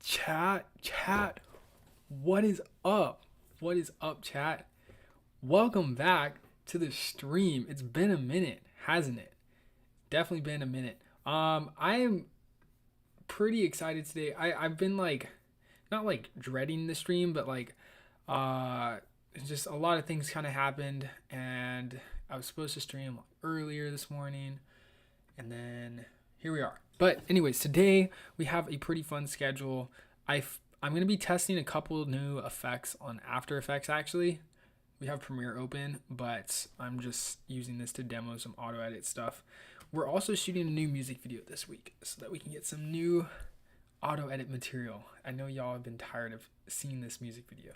Chat, what is up? What is up, chat? Welcome back to the stream. It's been a minute, hasn't it? Definitely been a minute. I am pretty excited today. I've been like, not like dreading the stream, but like, uh, just a lot of things kind of happened, and I was supposed to stream earlier this morning, and then here we are. But anyways, today we have a pretty fun schedule. I'm going to be testing a couple new effects on After Effects actually. We have Premiere open, but I'm just using this to demo some auto edit stuff. We're also shooting a new music video this week so that we can get some new auto edit material. I know y'all have been tired of seeing this music video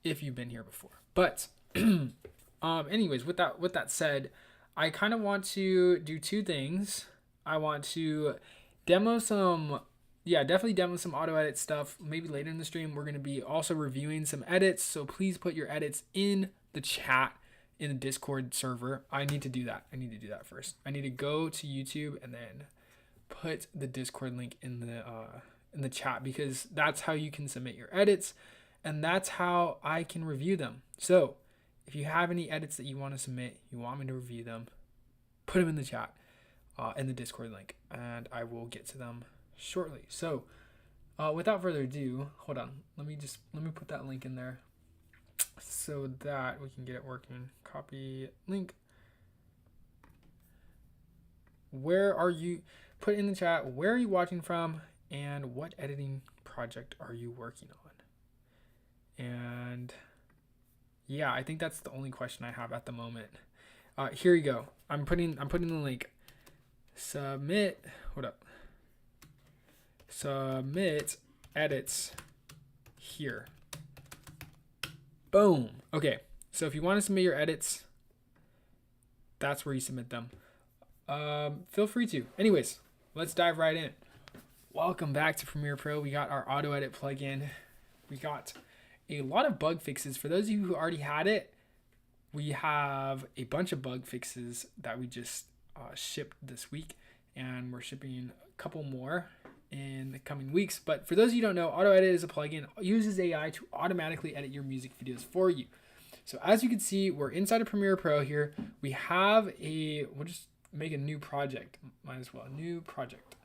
if you've been here before. But anyways, with that said, I kind of want to do two things. I want to demo some, definitely demo some auto edit stuff. Maybe later in the stream, we're going to be also reviewing some edits. So please put your edits in the chat in the Discord server. I need to do that first. I need to go to YouTube and then put the Discord link in the chat, because that's how you can submit your edits and that's how I can review them. So if you have any edits that you want to submit, you want me to review them, put them in the chat. In the Discord link, and I will get to them shortly. So without further ado, hold on, let me put that link in there so that we can get it working. Copy link. Where are you? Put in the chat, where are you watching from and what editing project are you working on? And yeah, I think that's the only question I have at the moment. Here you go. I'm putting the link. Submit edits here. Boom. Okay, so if you want to submit your edits, that's where you submit them. Feel free to. Anyways, let's dive right in. Welcome back to Premiere Pro. We got our auto edit plugin. We got a lot of bug fixes. For those of you who already had it, we have a bunch of bug fixes that we just shipped this week, and we're shipping a couple more in the coming weeks. But for those of you who don't know, Auto Edit is a plugin. It uses AI to automatically edit your music videos for you. So as you can see, we're inside of Premiere Pro here. We have we'll just make a new project. Might as well, new project.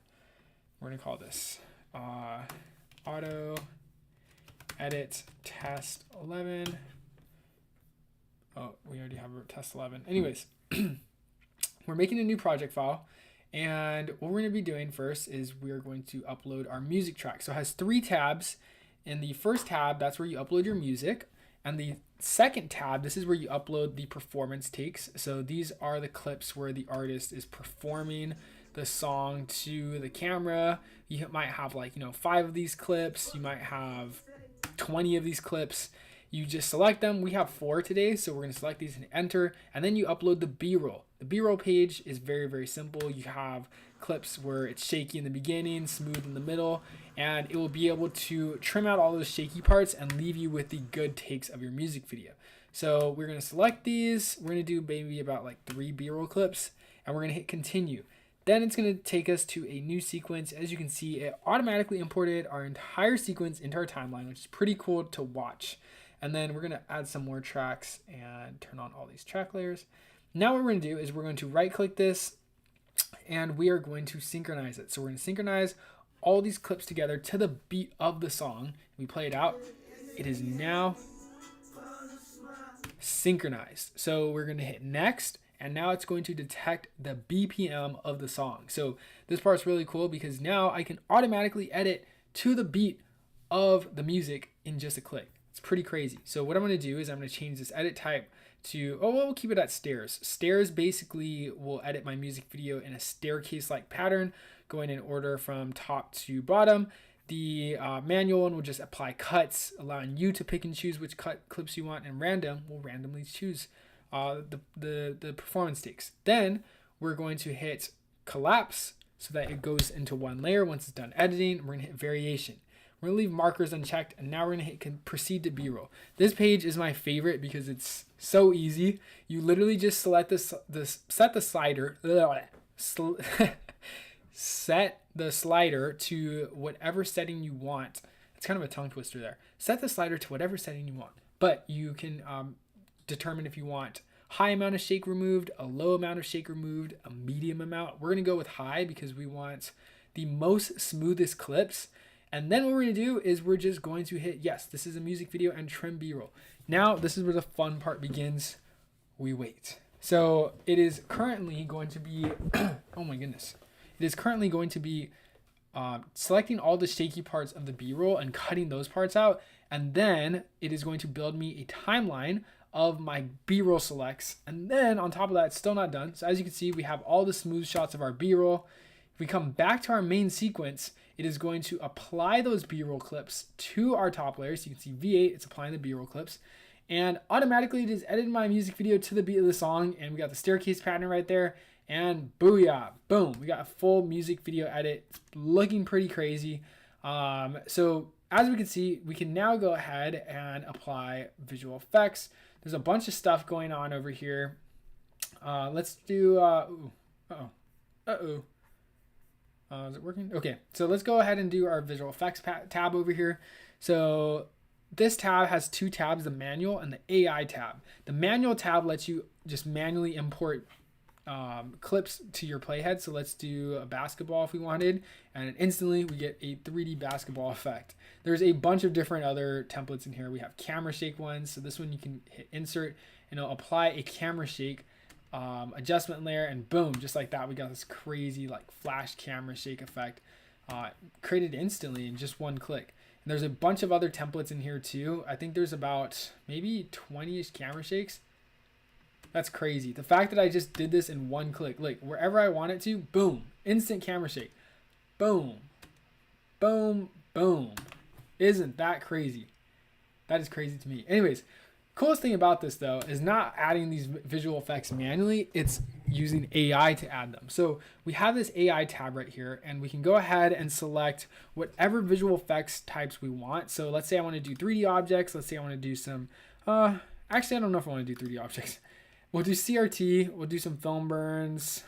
We're gonna call this Auto Edit Test 11. Oh, we already have Test 11. Anyways, we're making a new project file, and what we're going to be doing first is we're going to upload our music track. So it has 3 tabs. In the first tab, that's where you upload your music, and the second tab, this is where you upload the performance takes. So these are the clips where the artist is performing the song to the camera. You might have 5 of these clips. You might have 20 of these clips. You just select them. We have 4 today, so we're going to select these and enter, and then you upload the B-roll. The B-roll page is very, very simple. You have clips where it's shaky in the beginning, smooth in the middle, and it will be able to trim out all those shaky parts and leave you with the good takes of your music video. So we're going to select these. We're going to do maybe about 3 B-roll clips, and we're going to hit continue. Then it's going to take us to a new sequence. As you can see, it automatically imported our entire sequence into our timeline, which is pretty cool to watch. And then we're going to add some more tracks and turn on all these track layers. Now what we're going to do is we're going to right click this, and we are going to synchronize it. So we're going to synchronize all these clips together to the beat of the song. We play it out. It is now synchronized. So we're going to hit next, and now it's going to detect the BPM of the song. So this part's really cool because now I can automatically edit to the beat of the music in just a click. It's pretty crazy. So what I'm going to do is I'm going to change this edit type to, we'll keep it at stairs. Stairs basically will edit my music video in a staircase-like pattern, going in order from top to bottom. The manual one will just apply cuts, allowing you to pick and choose which clips you want, and random will randomly choose the performance takes. Then we're going to hit collapse so that it goes into one layer. Once it's done editing, we're going to hit variation. We're going to leave markers unchecked, and now we're going to hit proceed to B-roll. This page is my favorite because it's so easy. You literally just select set the slider, set the slider to whatever setting you want. It's kind of a tongue twister there. Set the slider to whatever setting you want, but you can determine if you want high amount of shake removed, a low amount of shake removed, a medium amount. We're going to go with high because we want the most smoothest clips. And then what we're going to do is we're just going to hit yes, this is a music video, and trim B-roll. Now this is where the fun part begins. We wait. So it is currently going to be, oh my goodness. It is currently going to be selecting all the shaky parts of the B-roll and cutting those parts out. And then it is going to build me a timeline of my B-roll selects. And then on top of that, it's still not done. So as you can see, we have all the smooth shots of our B-roll. If we come back to our main sequence, it is going to apply those B-roll clips to our top layer. So you can see V8, it's applying the B-roll clips. And automatically it is editing my music video to the beat of the song. And we got the staircase pattern right there. And booyah, boom, we got a full music video edit. It's looking pretty crazy. So as we can see, we can now go ahead and apply visual effects. There's a bunch of stuff going on over here. Let's do, is it working? Okay, so let's go ahead and do our visual effects tab over here. So this tab has two tabs, the manual and the AI tab. The manual tab lets you just manually import clips to your playhead. So let's do a basketball if we wanted, and instantly we get a 3D basketball effect. There's a bunch of different other templates in here. We have camera shake ones. So this one you can hit insert and it'll apply a camera shake adjustment layer, and boom, just like that, we got this crazy like flash camera shake effect created instantly in just one click. And there's a bunch of other templates in here too. I think there's about maybe 20-ish camera shakes. That's crazy. The fact that I just did this in one click, like wherever I want it to, boom, instant camera shake. Boom, boom, boom. Isn't that crazy? That is crazy to me. Anyways, coolest thing about this though is not adding these visual effects manually, it's using AI to add them. So we have this AI tab right here, and we can go ahead and select whatever visual effects types we want. So let's say I want to do 3D objects. Let's say I want to do some, actually I don't know if I want to do 3D objects. We'll do CRT, we'll do some film burns,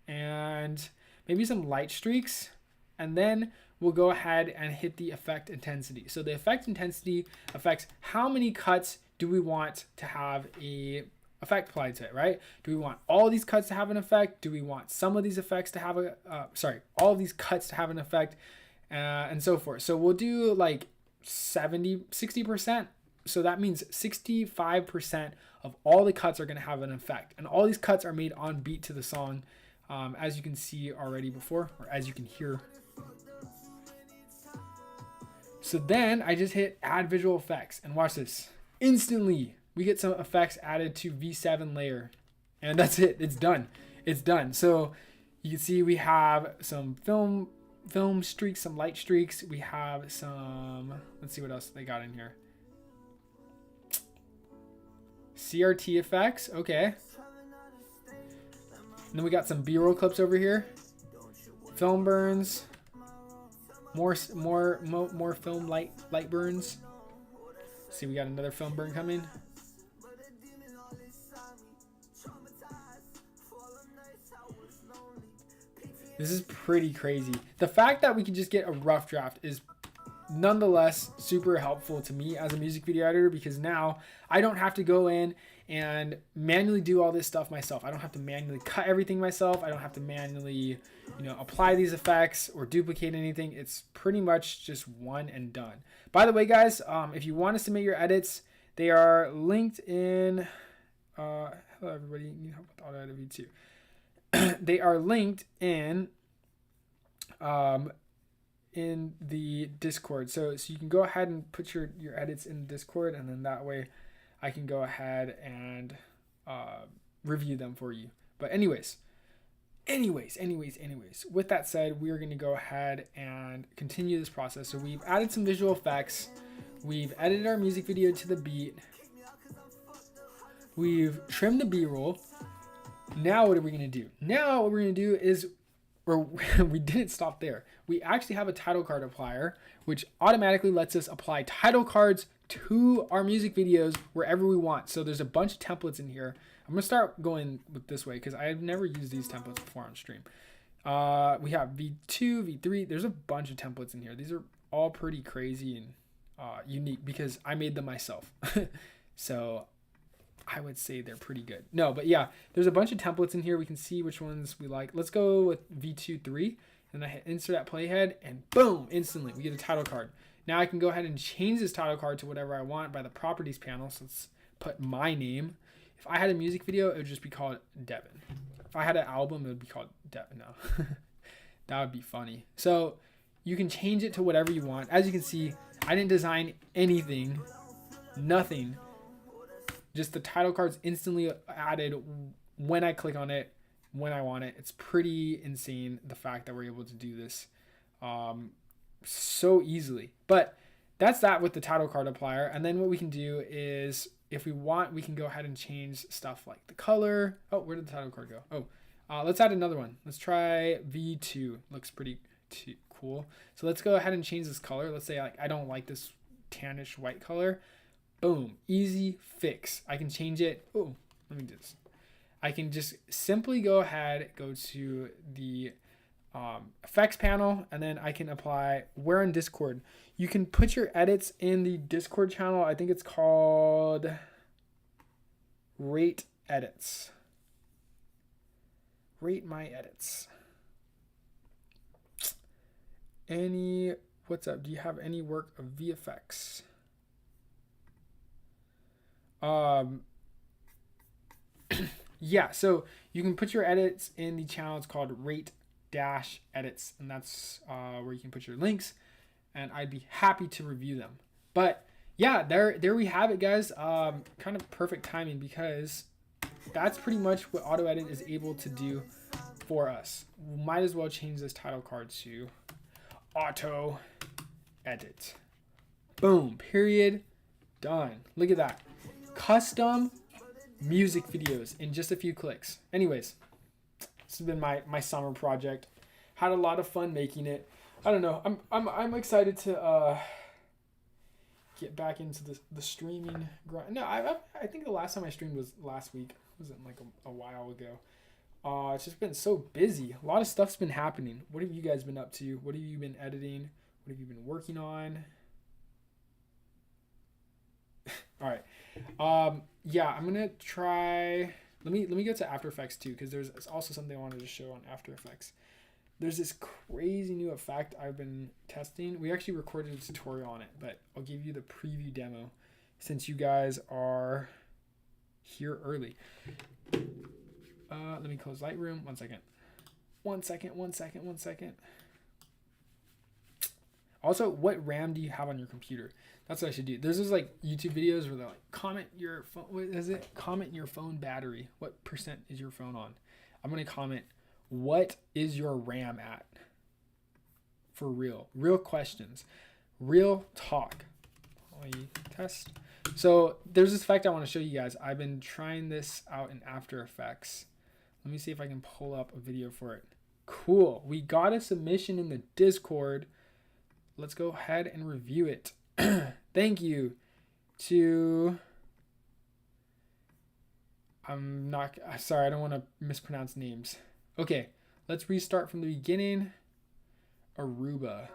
and maybe some light streaks. And then we'll go ahead and hit the effect intensity. So the effect intensity affects how many cuts do we want to have a effect applied to it, right? Do we want all these cuts to have an effect? Do we want some of these effects to have all of these cuts to have an effect, and so forth. So we'll do like 60%. So that means 65% of all the cuts are going to have an effect. And all these cuts are made on beat to the song, as you can see already before, or as you can hear. So then I just hit add visual effects, and watch this. Instantly, we get some effects added to V7 layer, and that's it. It's done. It's done. So you can see we have some film streaks, some light streaks. We have some, let's see what else they got in here. CRT effects, okay. And then we got some B-roll clips over here. Film burns. More film light burns. See, we got another film burn coming. This is pretty crazy. The fact that we can just get a rough draft is nonetheless super helpful to me as a music video editor, because now I don't have to go in and manually do all this stuff myself. I don't have to manually cut everything myself. I don't have to manually, apply these effects or duplicate anything. It's pretty much just one and done. By the way, guys, if you want to submit your edits, they are linked in, hello everybody, you help with auto edit V2. They are linked in the Discord. So you can go ahead and put your edits in Discord, and then that way I can go ahead and review them for you. But anyways, with that said, we're going to go ahead and continue this process. So we've added some visual effects. We've edited our music video to the beat. We've trimmed the B-roll. Now what are we going to do? Now what we're going to do is, or we didn't stop there. We actually have a title card applier, which automatically lets us apply title cards to our music videos wherever we want. So there's a bunch of templates in here. I'm going to start going with this way because I've never used these templates before on stream. We have V2, V3. There's a bunch of templates in here. These are all pretty crazy and unique because I made them myself. So I would say they're pretty good. No, but yeah, there's a bunch of templates in here. We can see which ones we like. Let's go with V2, 3. And I hit insert at playhead and boom, instantly we get a title card. Now I can go ahead and change this title card to whatever I want by the properties panel. So let's put my name. If I had a music video, it would just be called Devin. If I had an album, it would be called Devin. No, that would be funny. So you can change it to whatever you want. As you can see, I didn't design anything, nothing. Just the title card's instantly added when I click on it, when I want it. It's pretty insane, the fact that we're able to do this so easily. But that's that with the title card applier. And then what we can do is, if we want, we can go ahead and change stuff like the color. Oh, where did the title card go? Oh, let's add another one. Let's try V2. Looks pretty cool. So let's go ahead and change this color. Let's say I don't like this tannish white color. Boom, easy fix. I can change it. Oh, let me do this. I can just simply go ahead, go to the effects panel, and then I can apply. We're in Discord. You can put your edits in the Discord channel. I think it's called Rate Edits. Rate my edits. What's up? Do you have any work of VFX? Yeah, so you can put your edits in the channel. It's called Rate Dash Edits, and that's where you can put your links, and I'd be happy to review them. But yeah, there we have it, guys. Kind of perfect timing, because that's pretty much what Auto Edit is able to do for us. We might as well change this title card to Auto Edit. Boom, period, done. Look at that. Custom music videos in just a few clicks. Anyways, this has been my summer project. Had a lot of fun making it. I don't know. I'm excited to get back into the streaming grind. No, I think the last time I streamed was last week. It wasn't like a while ago. It's just been so busy. A lot of stuff's been happening. What have you guys been up to? What have you been editing? What have you been working on? All right. Yeah, I'm gonna try. Let me go to After Effects too, because there's also something I wanted to show on After Effects. There's this crazy new effect I've been testing. We actually recorded a tutorial on it, but I'll give you the preview demo since you guys are here early. Let me close Lightroom. One second. Also, what RAM do you have on your computer? That's what I should do. There's those like YouTube videos where they're like, comment your phone. What is it? Comment your phone battery. What percent is your phone on? I'm gonna comment, what is your RAM at? For real. Real questions. Real talk. Test. So there's this effect I want to show you guys. I've been trying this out in After Effects. Let me see if I can pull up a video for it. Cool. We got a submission in the Discord. Let's go ahead and review it. Thank you to, sorry, I don't want to mispronounce names. Okay, let's restart from the beginning. Aruba.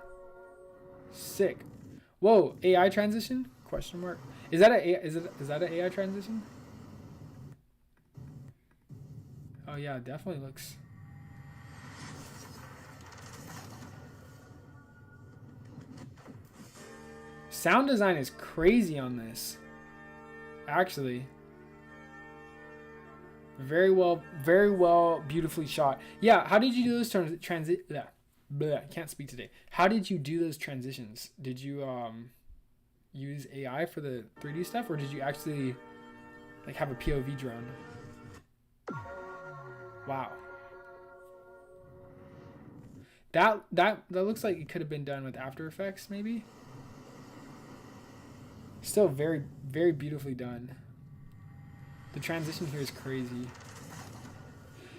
Sick. Whoa, AI transition? Question mark. Is that an AI transition? Oh yeah, it definitely looks. Sound design is crazy on this. Actually. Very well, beautifully shot. Yeah, how did you do those can't speak today. How did you do those transitions? Did you use AI for the 3D stuff, or did you actually like have a POV drone? Wow. That looks like it could have been done with After Effects, maybe. Still very, very beautifully done. The transition here is crazy.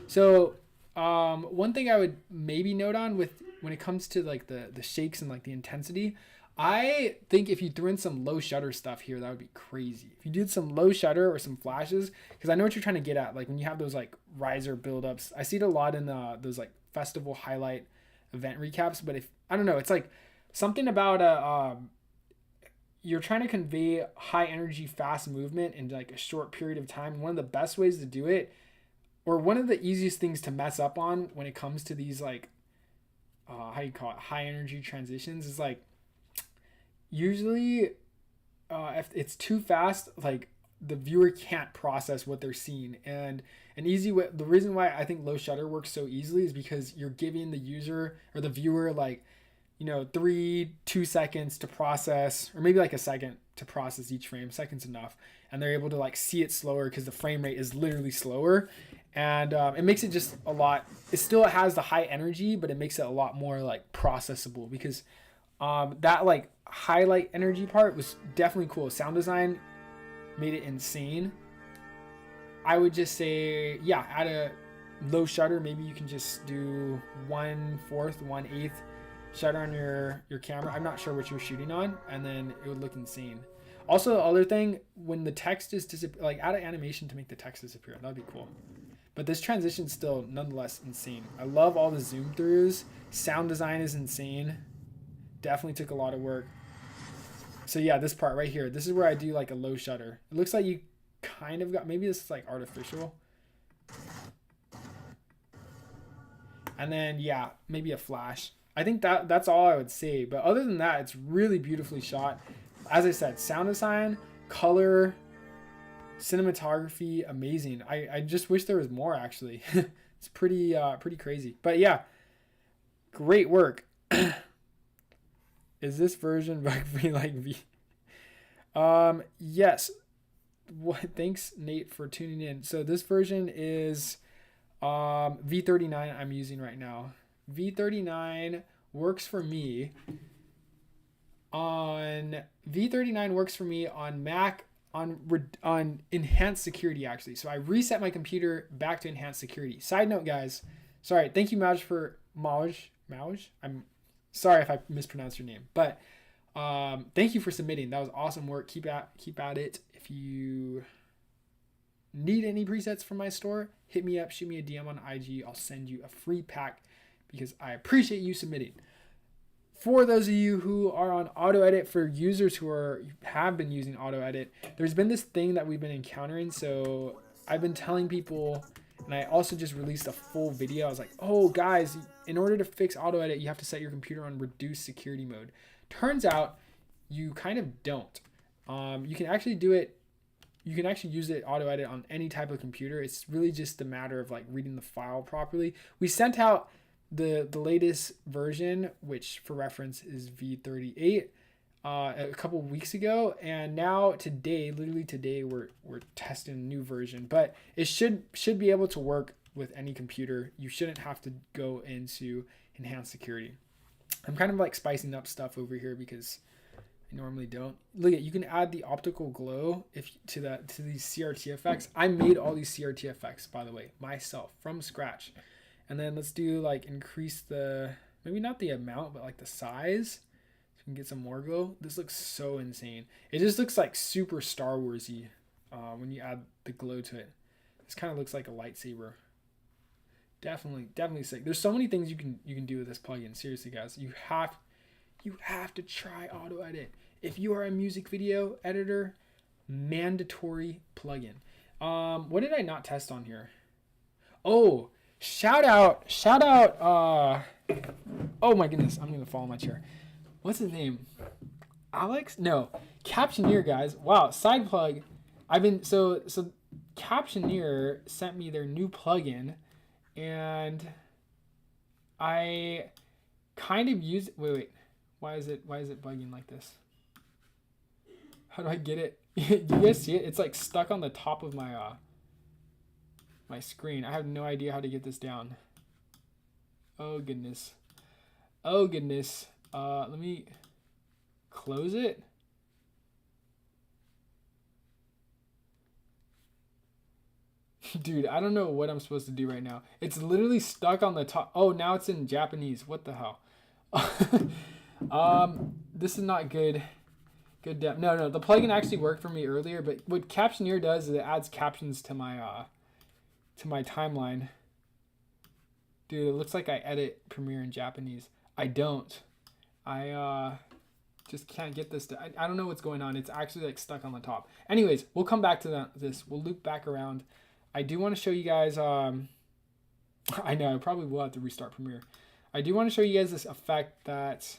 So, one thing I would maybe note on when it comes to like the shakes and like the intensity, I think if you threw in some low shutter stuff here, that would be crazy. If you did some low shutter or some flashes, because I know what you're trying to get at. Like when you have those like riser buildups, I see it a lot in those like festival highlight event recaps. But if I don't know, it's like something about a you're trying to convey high energy, fast movement in like a short period of time. One of the best ways to do it, or one of the easiest things to mess up on when it comes to these like how you call it, high energy transitions, is like usually if it's too fast, like the viewer can't process what they're seeing. And an easy way, the reason why I think low shutter works so easily is because you're giving the user or the viewer like, 2 seconds to process, or maybe like a second to process each frame. Second's enough. And they're able to like see it slower because the frame rate is literally slower. And it makes it just a lot, it still has the high energy, but it makes it a lot more like processable, because that like highlight energy part was definitely cool. Sound design made it insane. I would just say, yeah, at a low shutter, maybe you can just do 1/4, 1/8 shutter on your camera. I'm not sure what you're shooting on, and then it would look insane. Also, the other thing, when the text is like add an animation to make the text disappear. That'd be cool. But this transition is still nonetheless insane. I love all the zoom throughs. Sound design is insane. Definitely took a lot of work. So yeah, this part right here, this is where I do like a low shutter. It looks like you kind of got, maybe this is like artificial. And then yeah, maybe a flash. I think that's all I would say. But other than that, it's really beautifully shot. As I said, sound design, color, cinematography, amazing. I just wish there was more, actually. It's pretty crazy. But yeah, great work. Is this version bug free like V? Yes. Thanks, Nate, for tuning in. So this version is V39 I'm using right now. V39 works for me on Mac on enhanced security, actually. So I reset my computer back to enhanced security. Side note, guys. Sorry, thank you, Maj. I'm sorry if I mispronounced your name, but thank you for submitting. That was awesome work. Keep at it. If you need any presets from my store, hit me up, shoot me a DM on IG. I'll send you a free pack because I appreciate you submitting. For those of you who are on auto edit, for users who have been using auto edit, there's been this thing that we've been encountering. So I've been telling people, and I also just released a full video. I was like, oh guys, in order to fix auto edit, you have to set your computer on reduced security mode. Turns out you kind of don't. You can actually do it. You can actually use it auto edit on any type of computer. It's really just a matter of like reading the file properly. We sent out the latest version, which for reference is V38, a couple weeks ago, and now literally today, we're testing a new version. But it should be able to work with any computer. You shouldn't have to go into enhanced security. I'm kind of like spicing up stuff over here because I normally don't. Look at, you can add the optical glow to these CRT effects. I made all these CRT effects, by the way, myself from scratch. And then let's do like increase the, maybe not the amount, but like the size. So we can get some more glow. This looks so insane. It just looks like super Star Wars-y when you add the glow to it. This kind of looks like a lightsaber. Definitely sick. There's so many things you can do with this plugin. Seriously, guys, you have to try auto edit. If you are a music video editor, mandatory plugin. What did I not test on here? Oh, shout out, oh my goodness, I'm gonna fall in my chair. What's his name? Alex? No, Captioneer, guys. Wow, side plug. So Captioneer sent me their new plugin, and I kind of use, wait. Why is it bugging like this? How do I get it? Do you guys see it? It's like stuck on the top of my my screen. I have no idea how to get this down. Oh goodness. Let me close it. Dude, I don't know what I'm supposed to do right now. It's literally stuck on the top. Oh, now it's in Japanese. What the hell? This is not good. No, the plugin actually worked for me earlier, but what Captioneer does is it adds captions to my timeline. Dude, it looks like I edit Premiere in Japanese. I don't. I just can't get this to, I don't know what's going on. It's actually like stuck on the top. Anyways, we'll come back to this. We'll loop back around. I do want to show you guys, I know I probably will have to restart Premiere. I do want to show you guys this effect that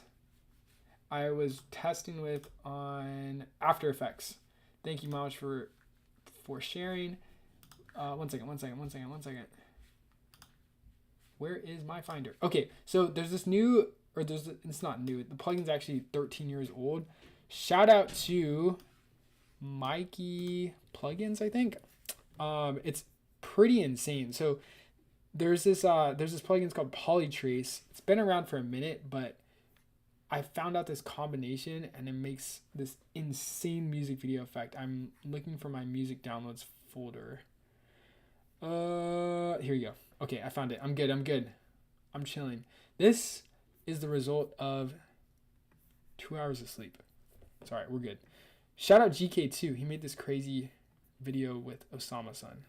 I was testing with on After Effects. Thank you, Miles, for sharing. One second. Where is my Finder? Okay, so there's this new, it's not new. The plugin's actually 13 years old. Shout out to Mikey Plugins, I think. It's pretty insane. So there's this plugin called Polytrace. It's been around for a minute, but I found out this combination and it makes this insane music video effect. I'm looking for my music downloads folder. Here you go. Okay, I found it. I'm good. I'm chilling. This is the result of 2 hours of sleep. It's alright, we're good. Shout out GK2. He made this crazy video with Osama-san.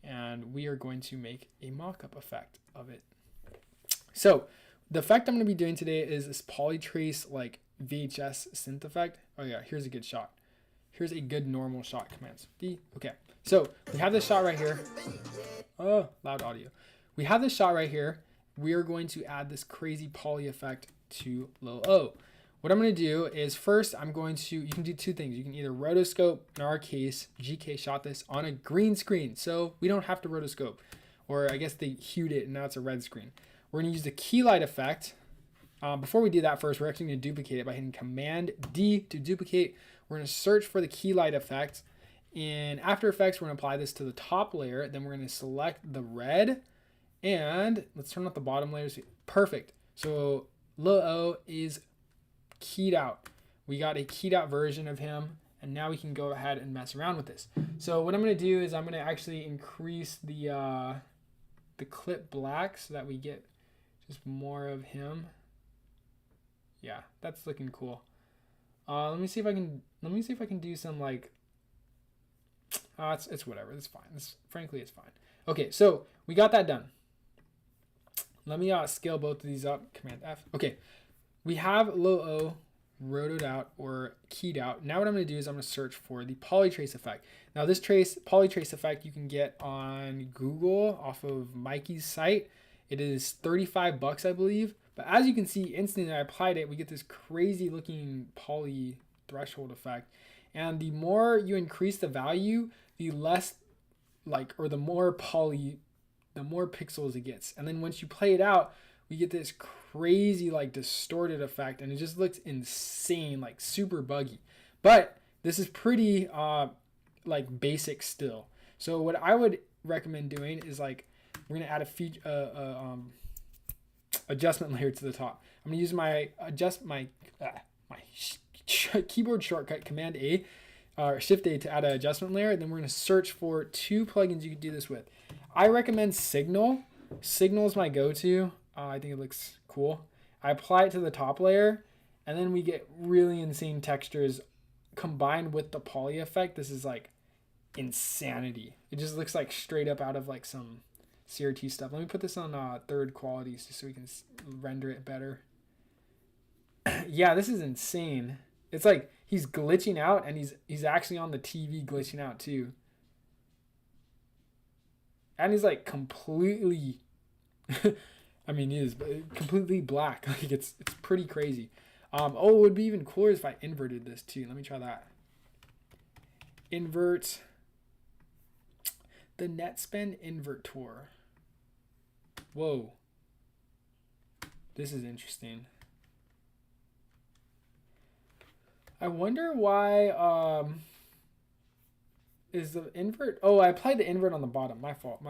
And we are going to make a mock-up effect of it. So, the effect I'm going to be doing today is this Polytrace like VHS synth effect. Oh yeah, here's a good shot. Here's a good normal shot. Commands D. Okay, so we have this shot right here. Oh, loud audio. We have this shot right here. We are going to add this crazy poly effect to low O. What I'm going to do is first I'm going to, you can do two things. You can either rotoscope, in our case, GK shot this on a green screen, so we don't have to rotoscope. Or I guess they hued it and now it's a red screen. We're going to use the key light effect. Before we do that first, we're actually going to duplicate it by hitting Command D to duplicate. We're going to search for the key light effect. In After Effects, we're going to apply this to the top layer. Then we're going to select the red. And let's turn off the bottom layers. Perfect. So low O is keyed out. We got a keyed out version of him. And now we can go ahead and mess around with this. So what I'm going to do is I'm going to actually increase the clip black so that we get just more of him. Yeah, that's looking cool. Let me see if I can do some like. It's whatever. It's fine. Frankly, it's fine. Okay, so we got that done. Let me scale both of these up. Command F. Okay, we have low O rotoed out or keyed out. Now what I'm going to do is I'm going to search for the Polytrace effect. Now this Polytrace effect you can get on Google off of Mikey's site. It is $35, I believe. But as you can see, instantly I applied it, we get this crazy looking poly threshold effect. And the more you increase the value, the less or the more poly, the more pixels it gets. And then once you play it out, we get this crazy distorted effect, and it just looks insane, super buggy. But this is pretty basic still. So what I would recommend doing is we're gonna add a adjustment layer to the top. I'm gonna use my keyboard shortcut Command A or Shift A to add an adjustment layer. And then we're gonna search for two plugins you can do this with. I recommend Signal. Signal is my go-to. I think it looks cool. I apply it to the top layer, and then we get really insane textures combined with the poly effect. This is insanity. It just looks straight up out of some CRT stuff. Let me put this on third quality just so we can render it better. Yeah, this is insane. It's he's glitching out, and he's actually on the TV glitching out too. And he's completely I mean, he is completely black. It's pretty crazy. It would be even cooler if I inverted this too. Let me try that. Invert. The Netspend Invertor. Whoa. This is interesting. I wonder why is the invert. Oh, I applied the invert on the bottom. My fault,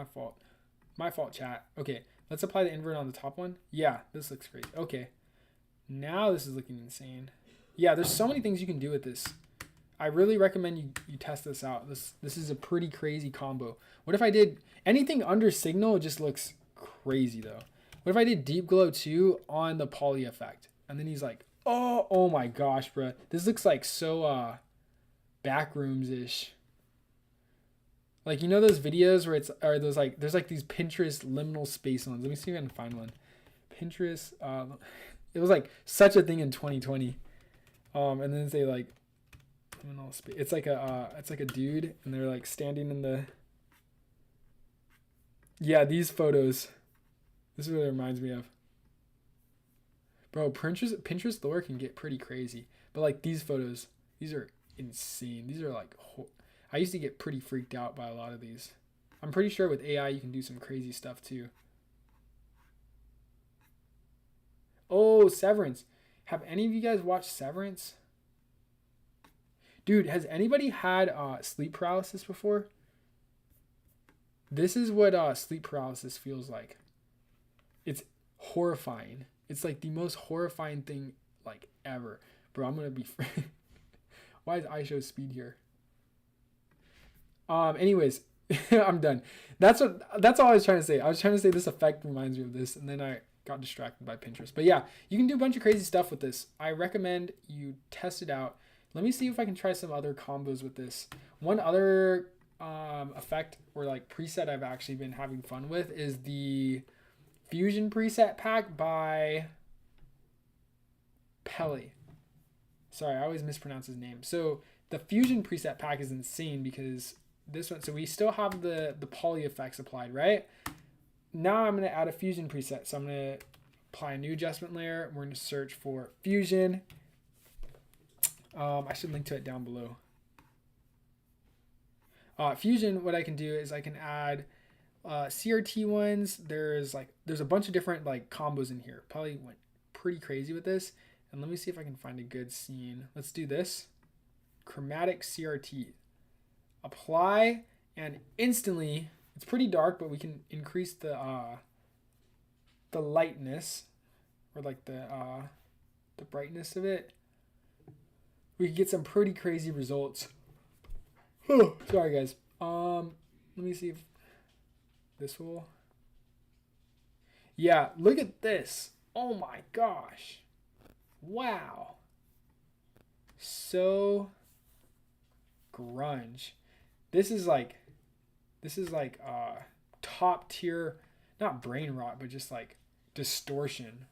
chat. Okay, let's apply the invert on the top one. Yeah, this looks great. Okay, now this is looking insane. Yeah, there's so many things you can do with this. I really recommend you test this out. This is a pretty crazy combo. What if I did anything under Signal? It just looks crazy though. What if I did Deep Glow 2 on the poly effect? And then he's oh my gosh, bro. This looks so Backrooms-ish. Like, you know those videos where it's, or those like, there's like these Pinterest liminal space ones. Let me see if I can find one. Pinterest, it was like such a thing in 2020. And then they like, liminal space. It's like a dude, and they're like standing in the, yeah, these photos. This is what it reminds me of. Bro, Pinterest lore can get pretty crazy. But like these photos, these are insane. These are like, I used to get pretty freaked out by a lot of these. I'm pretty sure with AI you can do some crazy stuff too. Oh, Severance. Have any of you guys watched Severance? Dude, has anybody had sleep paralysis before? This is what sleep paralysis feels like. It's horrifying. It's like the most horrifying thing like ever. Bro, I'm gonna be why is iShow speed here? Anyways, I'm done. That's all I was trying to say. I was trying to say this effect reminds me of this, and then I got distracted by Pinterest. But yeah, you can do a bunch of crazy stuff with this. I recommend you test it out. Let me see if I can try some other combos with this. One other effect or like preset I've actually been having fun with is the Fusion preset pack by Peli. Sorry, I always mispronounce his name. So the Fusion preset pack is insane because this one, so we still have the poly effects applied, right? Now I'm going to add a Fusion preset. So I'm going to apply a new adjustment layer. We're going to search for Fusion. I should link to it down below. Fusion, what I can do is I can add CRT ones. There's a bunch of different like combos in here. Probably went pretty crazy with this. And let me see if I can find a good scene. Let's do this. Chromatic CRT. Apply, and instantly, it's pretty dark, but we can increase the lightness or like the brightness of it. We can get some pretty crazy results. Sorry guys. Let me see if this will. Yeah, look at this. Oh my gosh. Wow. So grunge. This is like top tier, not brain rot, but just like distortion.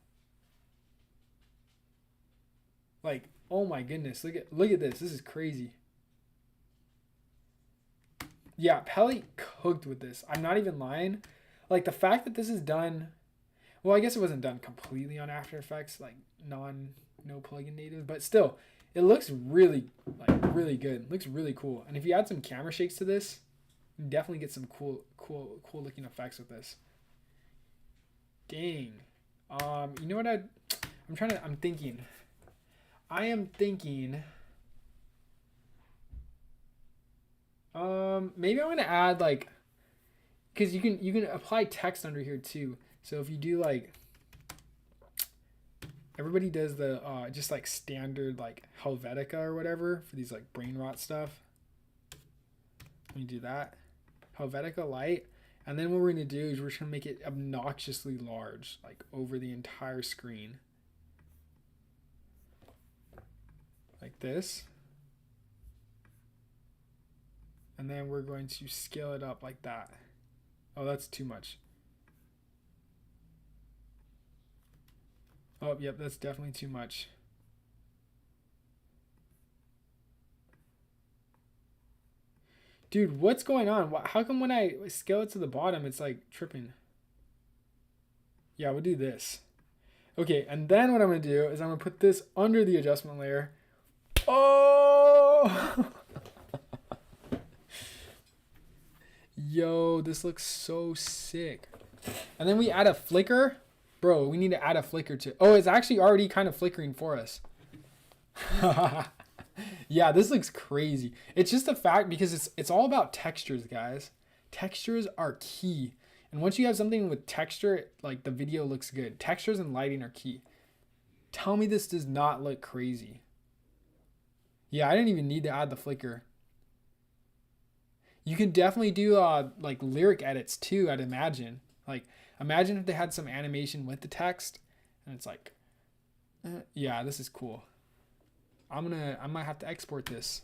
Like, oh my goodness, look at this. This is crazy. Yeah, Peli cooked with this. I'm not even lying. Like the fact that this is done, well, I guess it wasn't done completely on After Effects, like no plugin native, but still, it looks really good. It looks really cool. And if you add some camera shakes to this, you definitely get some cool looking effects with this. Dang. You know what I'm thinking. Maybe I'm gonna add like, because you can apply text under here too. So if you do like, everybody does the just like standard like Helvetica or whatever for these like brain rot stuff. Let me do that. Helvetica light. And then what we're gonna do is we're just gonna make it obnoxiously large, like over the entire screen. Like this. And then we're going to scale it up like that. Oh, that's too much. Oh, yep, that's definitely too much. Dude, what's going on? How come when I scale it to the bottom, it's like tripping? Yeah, we'll do this. Okay, and then what I'm going to do is I'm going to put this under the adjustment layer. Oh! Yo, this looks so sick. And then we add a flicker. Bro, we need to add a flicker to. Oh, it's actually already kind of flickering for us. Yeah, this looks crazy. It's just a fact because it's all about textures, guys. Textures are key. And once you have something with texture, like the video looks good. Textures and lighting are key. Tell me this does not look crazy. Yeah, I didn't even need to add the flicker. You can definitely do like lyric edits too, I'd imagine. Like, imagine if they had some animation with the text and it's like, yeah, this is cool. I might have to export this.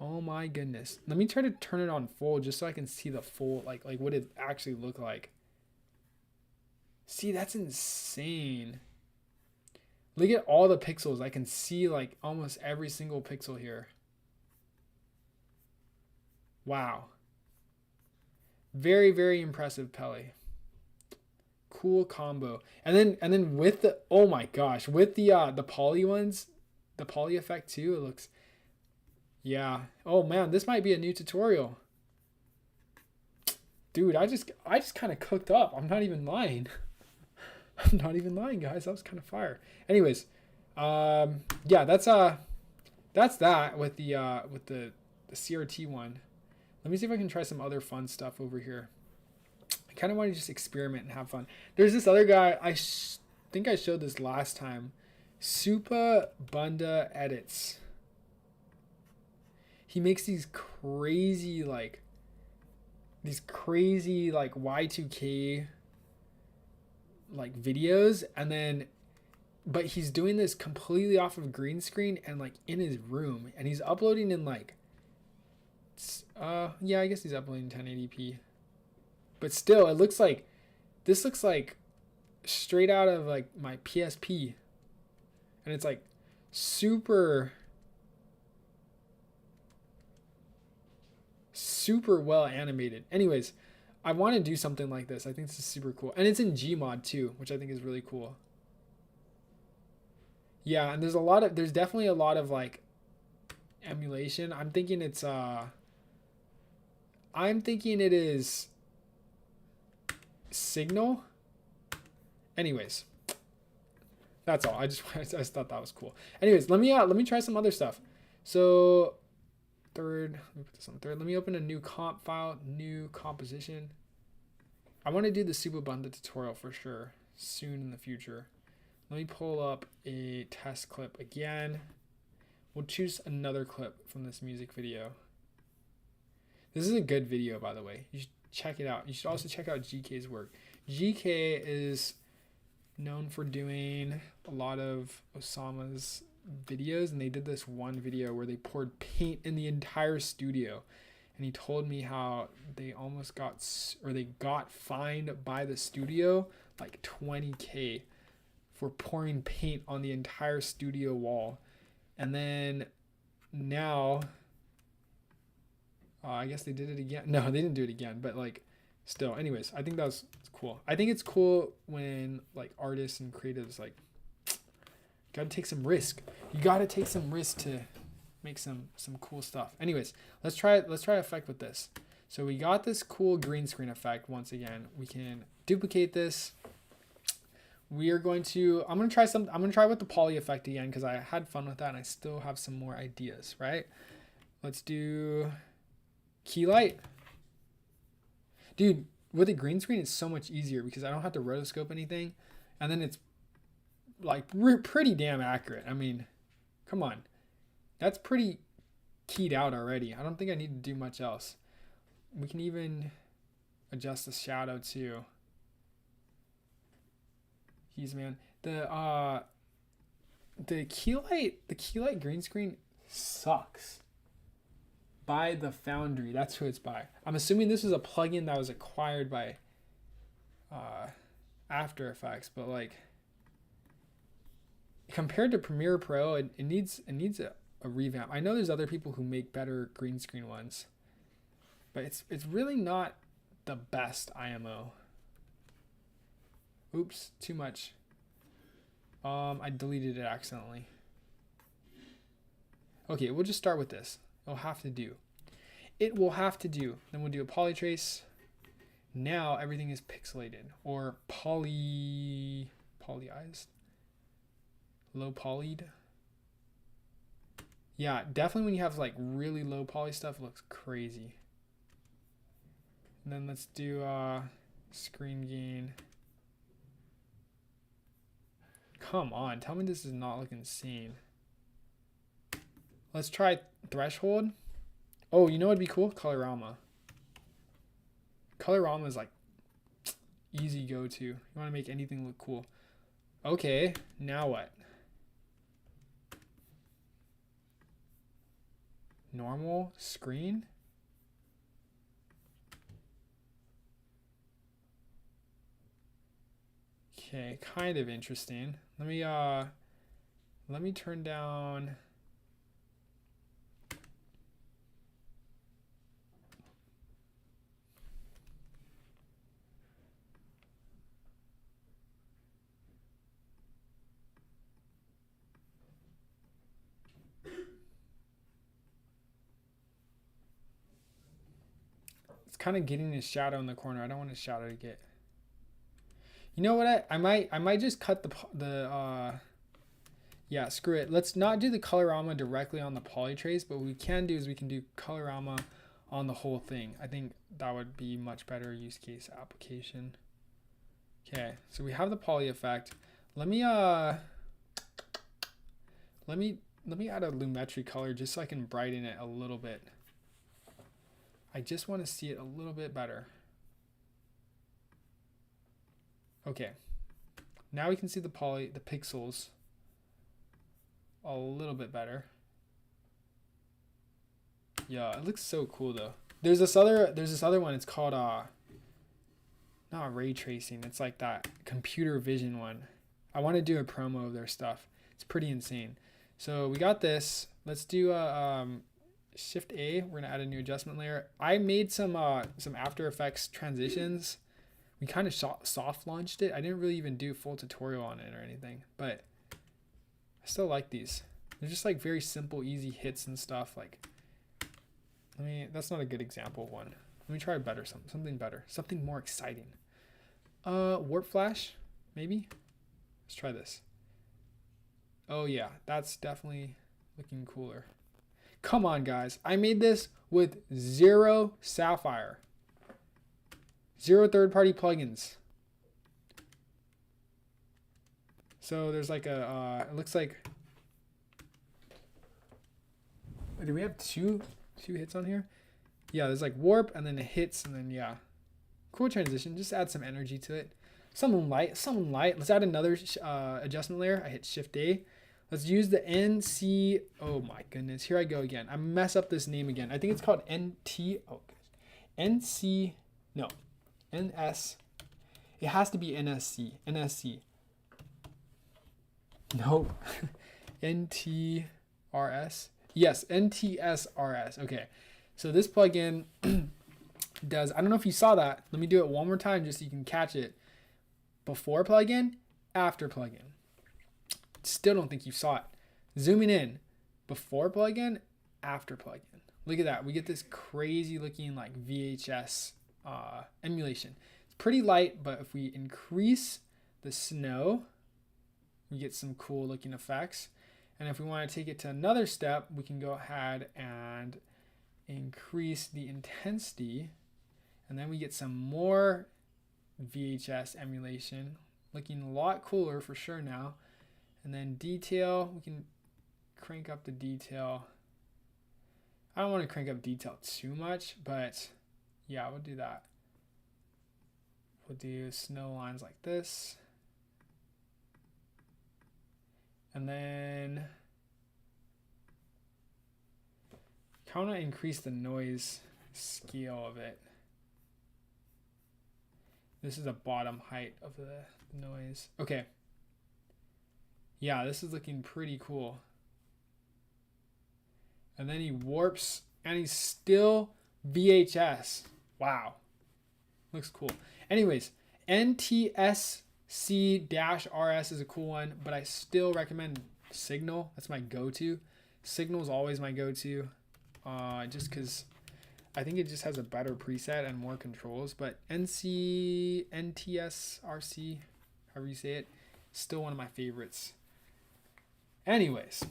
Oh my goodness. Let me try to turn it on full just so I can see the full, like what it actually look like. See, that's insane. Look at all the pixels. I can see like almost every single pixel here. Wow. Very, very impressive, Pele. Cool combo. And then with the, oh my gosh, with the poly ones, the poly effect too, it looks, yeah. Oh man, this might be a new tutorial. Dude, I just kind of cooked up. I'm not even lying. I'm not even lying, guys. That was kind of fire. Anyways, yeah, that's that with the CRT one. Let me see if I can try some other fun stuff over here. I kind of want to just experiment and have fun. There's this other guy. I think I showed this last time. Supa Bunda Edits. He makes these crazy like Y2K like videos, and then but he's doing this completely off of green screen and like in his room, and he's uploading in like yeah, I guess he's uploading 1080p. But still, it looks like this looks like straight out of like my PSP. And it's like super well animated. Anyways, I want to do something like this. I think this is super cool. And it's in Gmod too, which I think is really cool. Yeah, and there's definitely a lot of like emulation. I'm thinking it is Signal. Anyways, that's all. I just thought that was cool. Anyways, let me try some other stuff. So third, let me put this on third. Let me open a new comp file, new composition. I want to do the Supa Bunda tutorial for sure soon in the future. Let me pull up a test clip again. We'll choose another clip from this music video. This is a good video, by the way. You should check it out. You should also check out GK's work. GK is known for doing a lot of Osama's videos, and they did this one video where they poured paint in the entire studio, and he told me how they almost got fined by the studio like 20K for pouring paint on the entire studio wall. And then now I guess they did it again. No, they didn't do it again, but like still, anyways, I think it's cool. I think it's cool when like artists and creatives like gotta take some risk. You gotta take some risk to make some cool stuff. Anyways, let's try effect with this. So we got this cool green screen effect. Once again, we can duplicate this. I'm gonna try with the poly effect again because I had fun with that and I still have some more ideas, right? Let's do key light. Dude, with a green screen, it's so much easier because I don't have to rotoscope anything. And then it's like pretty damn accurate. I mean, come on. That's pretty keyed out already. I don't think I need to do much else. We can even adjust the shadow too. Jeez, man. The key light green screen sucks. By the Foundry. That's who it's by. I'm assuming this is a plugin that was acquired by After Effects, but like compared to Premiere Pro, it needs a revamp. I know there's other people who make better green screen ones, but it's really not the best IMO. Oops, too much. I deleted it accidentally. Okay, we'll just start with this. It'll have to do. It will have to do. Then we'll do a polytrace. Now everything is pixelated or polyized. Low polyed. Yeah, definitely when you have like really low poly stuff, it looks crazy. And then let's do screen gain. Come on, tell me this does not look insane. Let's try threshold. Oh, you know what'd be cool? Colorama. Colorama is like easy go-to. You want to make anything look cool. Okay, now what? Normal screen. Okay, kind of interesting. Let me turn down. It's kind of getting his shadow in the corner. I don't want his shadow to get. You know what? I might just cut the yeah, screw it. Let's not do the Colorama directly on the poly trace, but what we can do is we can do Colorama on the whole thing. I think that would be much better use case application. Okay, so we have the poly effect. Let me add a Lumetri color just so I can brighten it a little bit. I just want to see it a little bit better. Okay, now we can see the pixels a little bit better. Yeah, it looks so cool though. There's this other one. It's called not ray tracing. It's like that computer vision one. I want to do a promo of their stuff. It's pretty insane. So we got this. Let's do Shift A. We're gonna add a new adjustment layer. I made some After Effects transitions. We kind of soft launched it. I didn't really even do a full tutorial on it or anything, but I still like these. They're just like very simple, easy hits and stuff. Like, that's not a good example of one. Let me try something better, something more exciting. Warp Flash, maybe. Let's try this. Oh yeah, that's definitely looking cooler. Come on, guys. I made this with 0 Sapphire. 0 third-party plugins. So there's like it looks like, do we have two hits on here? Yeah, there's like warp and then it hits and then yeah. Cool transition, just add some energy to it. Something light. Let's add another adjustment layer. I hit Shift A. Let's use the NC, oh my goodness, here I go again. I mess up this name again. I think it's called NC, no, NS, it has to be NSC. No, NTRS. Yes, NTSRS. Okay, so this plugin does, I don't know if you saw that. Let me do it one more time just so you can catch it. Before plugin, after plugin. Still don't think you saw it. Zooming in, before plugin, after plugin. Look at that. We get this crazy looking like VHS emulation. It's pretty light, but if we increase the snow, we get some cool looking effects. And if we want to take it to another step, we can go ahead and increase the intensity. And then we get some more VHS emulation. Looking a lot cooler for sure now. And then detail, we can crank up the detail. I don't want to crank up detail too much, but yeah, we'll do that. We'll do snow lines like this. And then kind of increase the noise scale of it. This is the bottom height of the noise. Okay. Yeah, this is looking pretty cool. And then he warps and he's still VHS. Wow. Looks cool. Anyways, NTSC-RS is a cool one, but I still recommend Signal. That's my go-to. Signal is always my go-to, just because I think it just has a better preset and more controls. But NTSRC, however you say it, still one of my favorites. Anyways,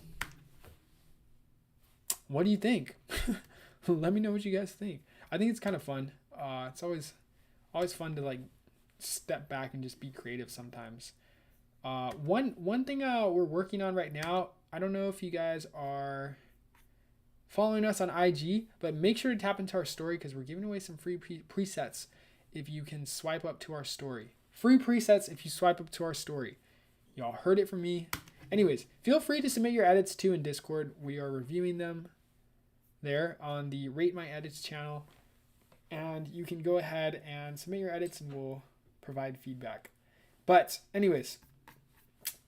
what do you think? Let me know what you guys think. I think it's kind of fun. It's always fun to like step back and just be creative sometimes. One thing we're working on right now, I don't know if you guys are following us on IG, but make sure to tap into our story because we're giving away some free presets if you can swipe up to our story. Free presets if you swipe up to our story. Y'all heard it from me. Anyways, feel free to submit your edits too in Discord. We are reviewing them. there on the Rate My Edits channel. And you can go ahead and submit your edits and we'll provide feedback. But anyways,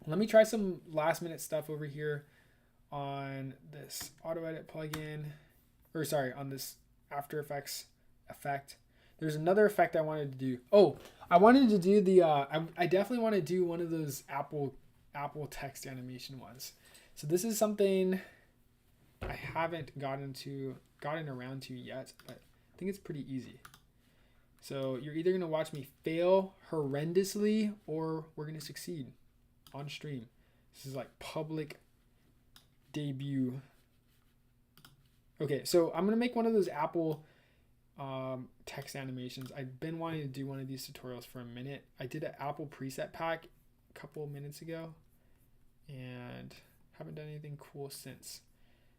let me try some last minute stuff over here on this auto edit plugin, or sorry, on this After Effects effect. There's another effect I wanted to do. Oh, I wanted to do the, I definitely want to do one of those Apple text animation ones. So this is something I haven't gotten around to yet, but I think it's pretty easy. So you're either going to watch me fail horrendously or we're going to succeed on stream. This is like public debut. Okay, so I'm going to make one of those Apple text animations. I've been wanting to do one of these tutorials for a minute. I did an Apple preset pack a couple of minutes ago and haven't done anything cool since.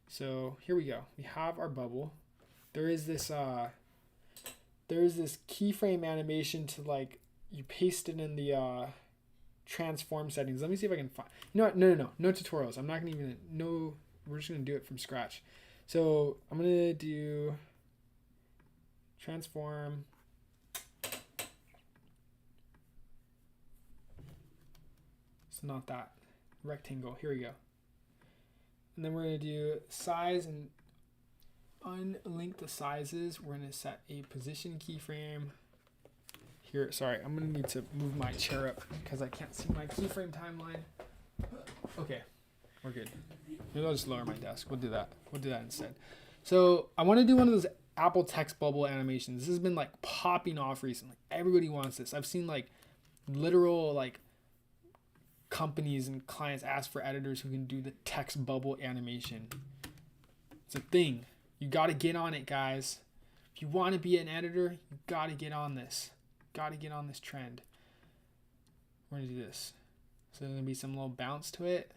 So here we go. We have our bubble. There is this keyframe animation to, like, you paste it in the transform settings. Let me see if I can find. You know what? No tutorials. I'm not gonna even. No, we're just gonna do it from scratch. So I'm gonna do transform. It's not that rectangle. Here we go. And then we're gonna do size and unlink the sizes. We're gonna set a position keyframe here. Sorry, I'm gonna need to move my chair up because I can't see my keyframe timeline. Okay, we're good. Maybe I'll just lower my desk. We'll do that instead. So I want to do one of those Apple text bubble animations. This has been like popping off recently. Everybody wants this. I've seen like literal like companies and clients ask for editors who can do the text bubble animation. It's a thing. You got to get on it, guys. If you want to be an editor, you got to get on this. Got to get on this trend. We're going to do this. So there's going to be some little bounce to it.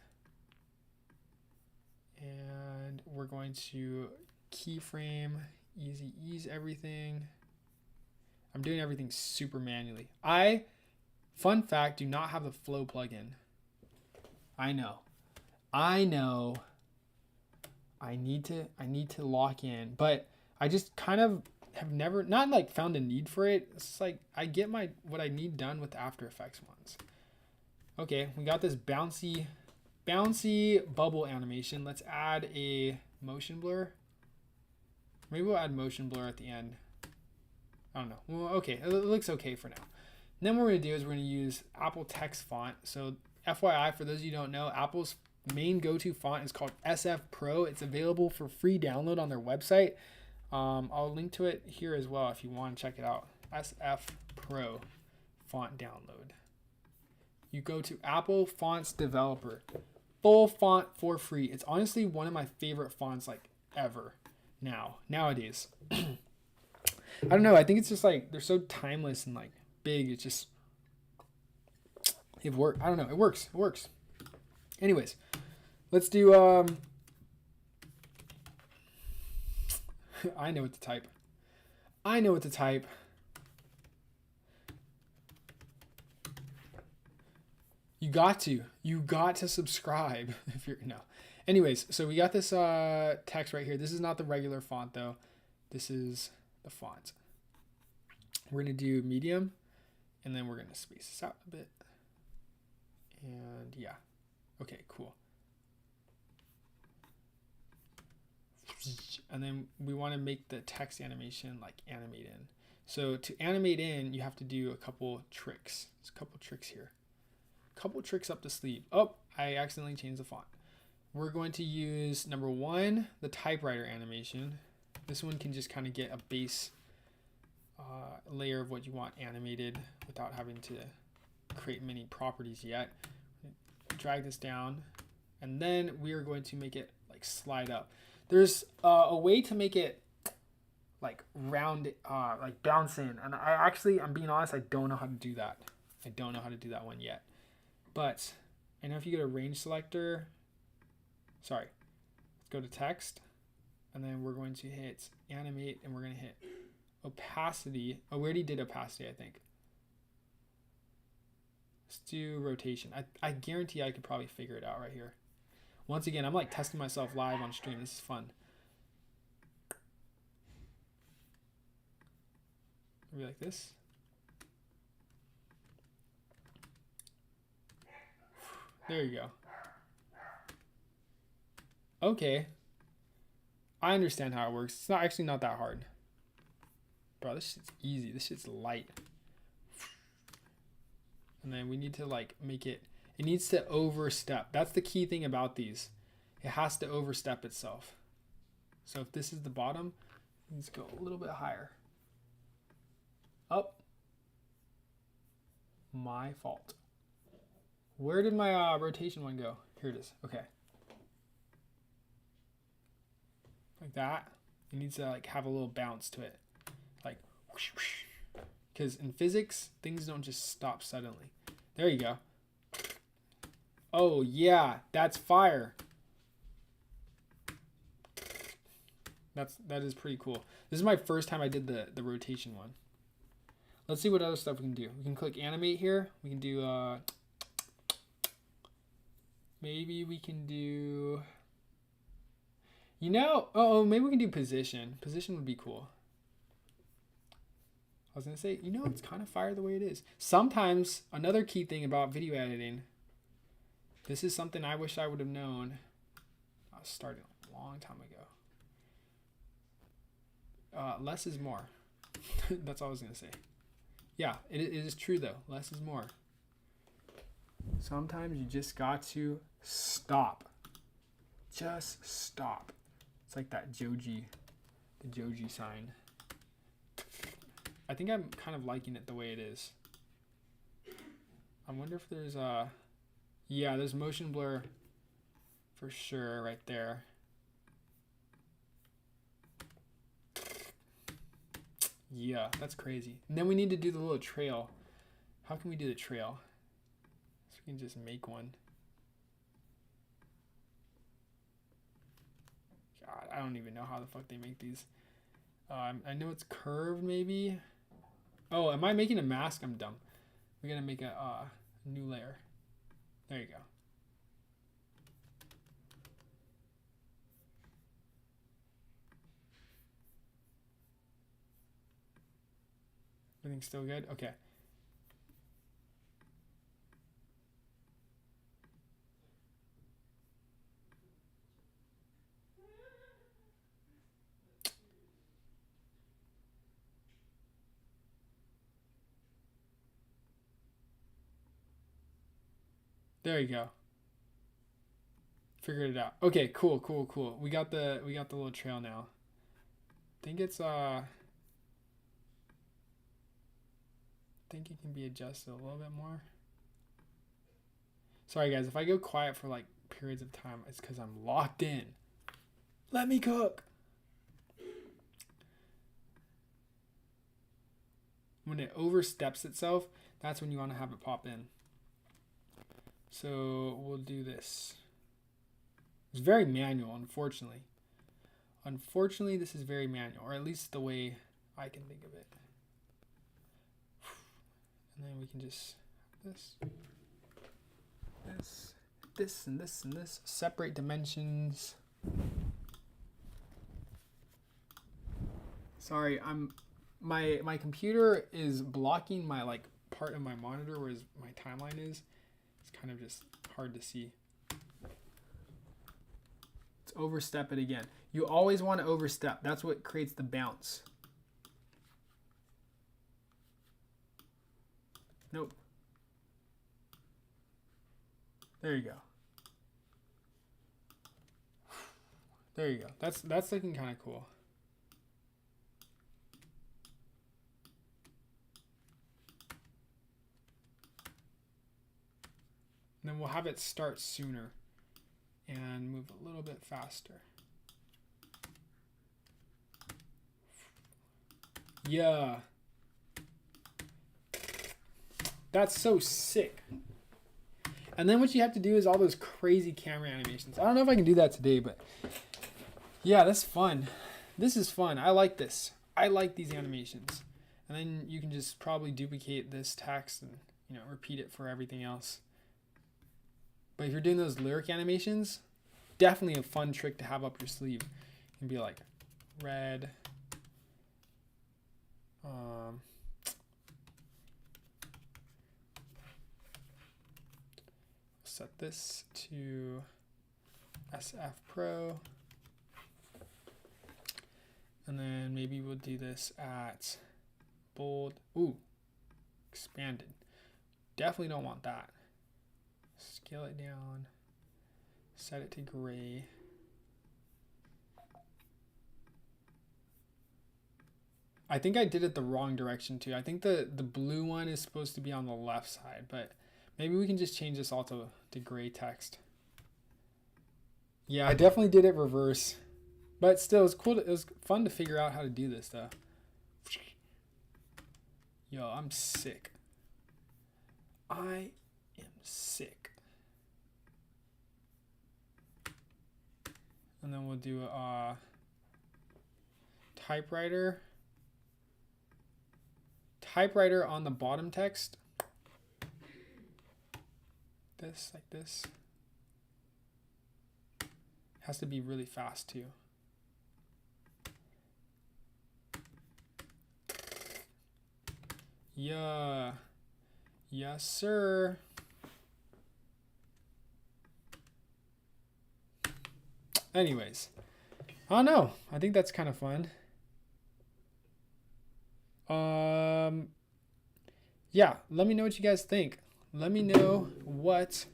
And we're going to keyframe, easy ease everything. I'm doing everything super manually. Fun fact, do not have the Flow plugin. I know. I need to lock in, but I just kind of have never not like found a need for it. It's just like I get what I need done with the After Effects ones. Okay, we got this bouncy bubble animation. Let's add a motion blur. Maybe we'll add motion blur at the end. I don't know. Well, okay, it looks okay for now. And then what we're gonna do is we're gonna use Apple text font. So FYI, for those of you who don't know, Apple's main go-to font is called SF Pro. It's available for free download on their website. I'll link to it here as well if you want to check it out. SF Pro font download. You go to Apple Fonts Developer. Full font for free. It's honestly one of my favorite fonts like ever nowadays. I don't know. I think it's just like they're so timeless and like big. It's just it works. I don't know. It works. Anyways, let's do I know what to type. You got to subscribe if you're no. Anyways, so we got this text right here. This is not the regular font though. This is the font. We're gonna do medium, and then we're gonna space this out a bit. And yeah, okay, cool. And then we want to make the text animation like animate in. So to animate in, you have to do a couple tricks. There's a couple tricks here. Couple tricks up the sleeve. Oh, I accidentally changed the font. We're going to use number 1, the typewriter animation. This one can just kind of get a base layer of what you want animated without having to create many properties yet. Drag this down, and then we are going to make it like slide up. There's a way to make it like round, like bounce in, and I'm being honest, I don't know how to do that. I don't know how to do that one yet. But I know if you go to range selector, let's go to text, and then we're going to hit animate, and we're going to hit opacity. Oh, we already did opacity, I think. Let's do rotation. I guarantee I could probably figure it out right here. Once again, I'm like testing myself live on stream. This is fun. Maybe like this. There you go. Okay. I understand how it works. It's not actually not that hard. Bro, this shit's easy. This shit's light. And then we need to like make it, it needs to overstep. That's the key thing about these. It has to overstep itself. So if this is the bottom, let's go a little bit higher. Up. My fault. Where did my rotation one go? Here it is. Okay. Like that. It needs to like have a little bounce to it. Like whoosh, whoosh. Because in physics, things don't just stop suddenly. There you go. Oh yeah, that's fire. That is pretty cool. This is my first time I did the rotation one. Let's see what other stuff we can do. We can click animate here. We can do maybe we can do, you know, oh maybe we can do position. Position would be cool. I was gonna say, you know, it's kind of fire the way it is. Sometimes another key thing about video editing, this is something I wish I would have known. I was starting a long time ago. Less is more. That's all I was gonna say. Yeah, it is true though. Less is more. Sometimes you just got to stop. Just stop. It's like that Joji, the Joji sign. I think I'm kind of liking it the way it is. I wonder if there's yeah, there's motion blur for sure right there. Yeah, that's crazy. And then we need to do the little trail. How can we do the trail? So we can just make one. God, I don't even know how the fuck they make these. I know it's curved maybe. Oh, am I making a mask? I'm dumb. We're gonna make a new layer. There you go. Everything's still good? Okay. There you go. Figured it out. Okay, cool. We got the little trail now. I think it's I think it can be adjusted a little bit more. Sorry guys, if I go quiet for like periods of time, it's because I'm locked in. Let me cook. When it oversteps itself, that's when you want to have it pop in. So we'll do this. It's very manual, unfortunately. Unfortunately, this is very manual, or at least the way I can think of it. And then we can just this, and this. Separate dimensions. Sorry, my computer is blocking my like part of my monitor, whereas my timeline is. It's kind of just hard to see. Let's overstep it again. You always want to overstep. That's what creates the bounce. Nope. There you go. There you go. That's looking kind of cool. And then we'll have it start sooner and move a little bit faster. Yeah. That's so sick. And then what you have to do is all those crazy camera animations. I don't know if I can do that today, but yeah, that's fun. This is fun. I like this. I like these animations. And then you can just probably duplicate this text and, you know, repeat it for everything else. But if you're doing those lyric animations, definitely a fun trick to have up your sleeve. You can be like red. set this to SF Pro. And then maybe we'll do this at bold. Ooh, expanded. Definitely don't want that. Scale it down. Set it to gray. I think I did it the wrong direction too. I think the blue one is supposed to be on the left side, but maybe we can just change this all to gray text. Yeah, I definitely did it reverse. But still, it's cool. It was fun to figure out how to do this though. Yo, I'm sick. I am sick. And then we'll do a typewriter. Typewriter on the bottom text. This, like this. Has to be really fast too. Yeah. Yes, sir. Anyways, I don't know. I think that's kind of fun. Yeah, let me know what you guys think. Let me know what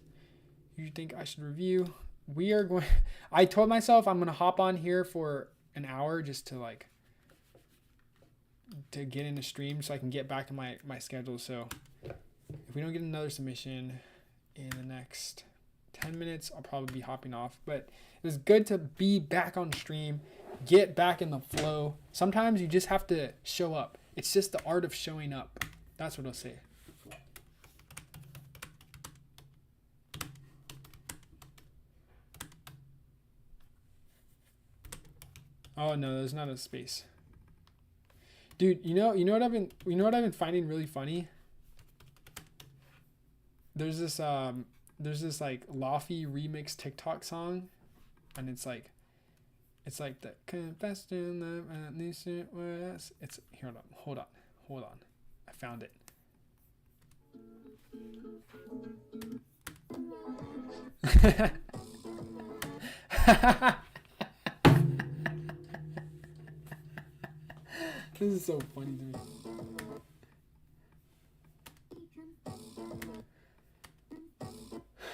you think I should review. We are going, I told myself I'm going to hop on here for an hour just to like, to get into stream so I can get back to my schedule. So if we don't get another submission in the next 10 minutes, I'll probably be hopping off. But it was good to be back on stream, get back in the flow. Sometimes you just have to show up. It's just the art of showing up. That's what I'll say. Oh no, there's not a space. Dude, you know what I've been finding really funny? There's this like Lofi remix TikTok song, and it's like the confession of it's here. Hold on. I found it. This is so funny to me.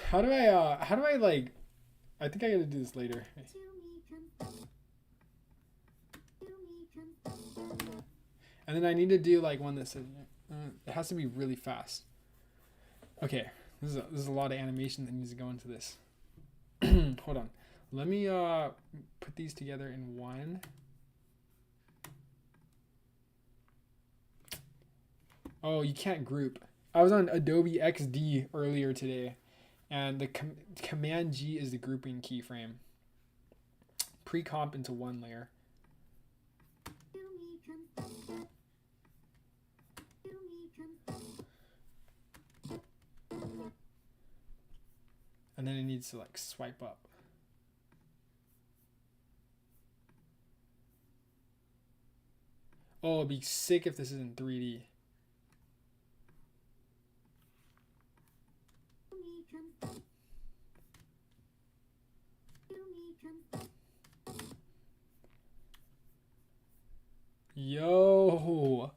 How do I like, I think I gotta do this later. And then I need to do like one that says, it has to be really fast. Okay, this is a lot of animation that needs to go into this. Hold on. Let me put these together in one. Oh, you can't group. I was on Adobe XD earlier today, and the Command G is the grouping keyframe. Pre-comp into one layer. And then it needs to like swipe up. Oh, it'd be sick if this is in 3D. Yo,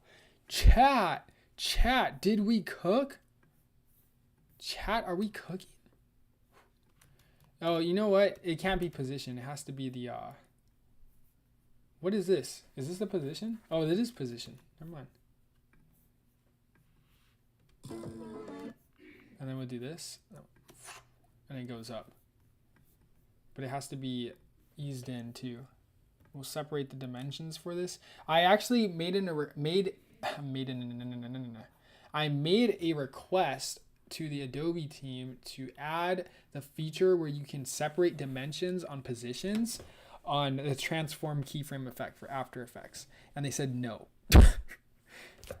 chat, did we cook? Chat, are we cooking? Oh, you know what? It can't be position. It has to be the, what is this? Is this the position? Oh, this is position. Never mind. And then we'll do this. And it goes up. But it has to be eased in too. We'll separate the dimensions for this. I actually made a request to the Adobe team to add the feature where you can separate dimensions on positions on the transform keyframe effect for After Effects. And they said no.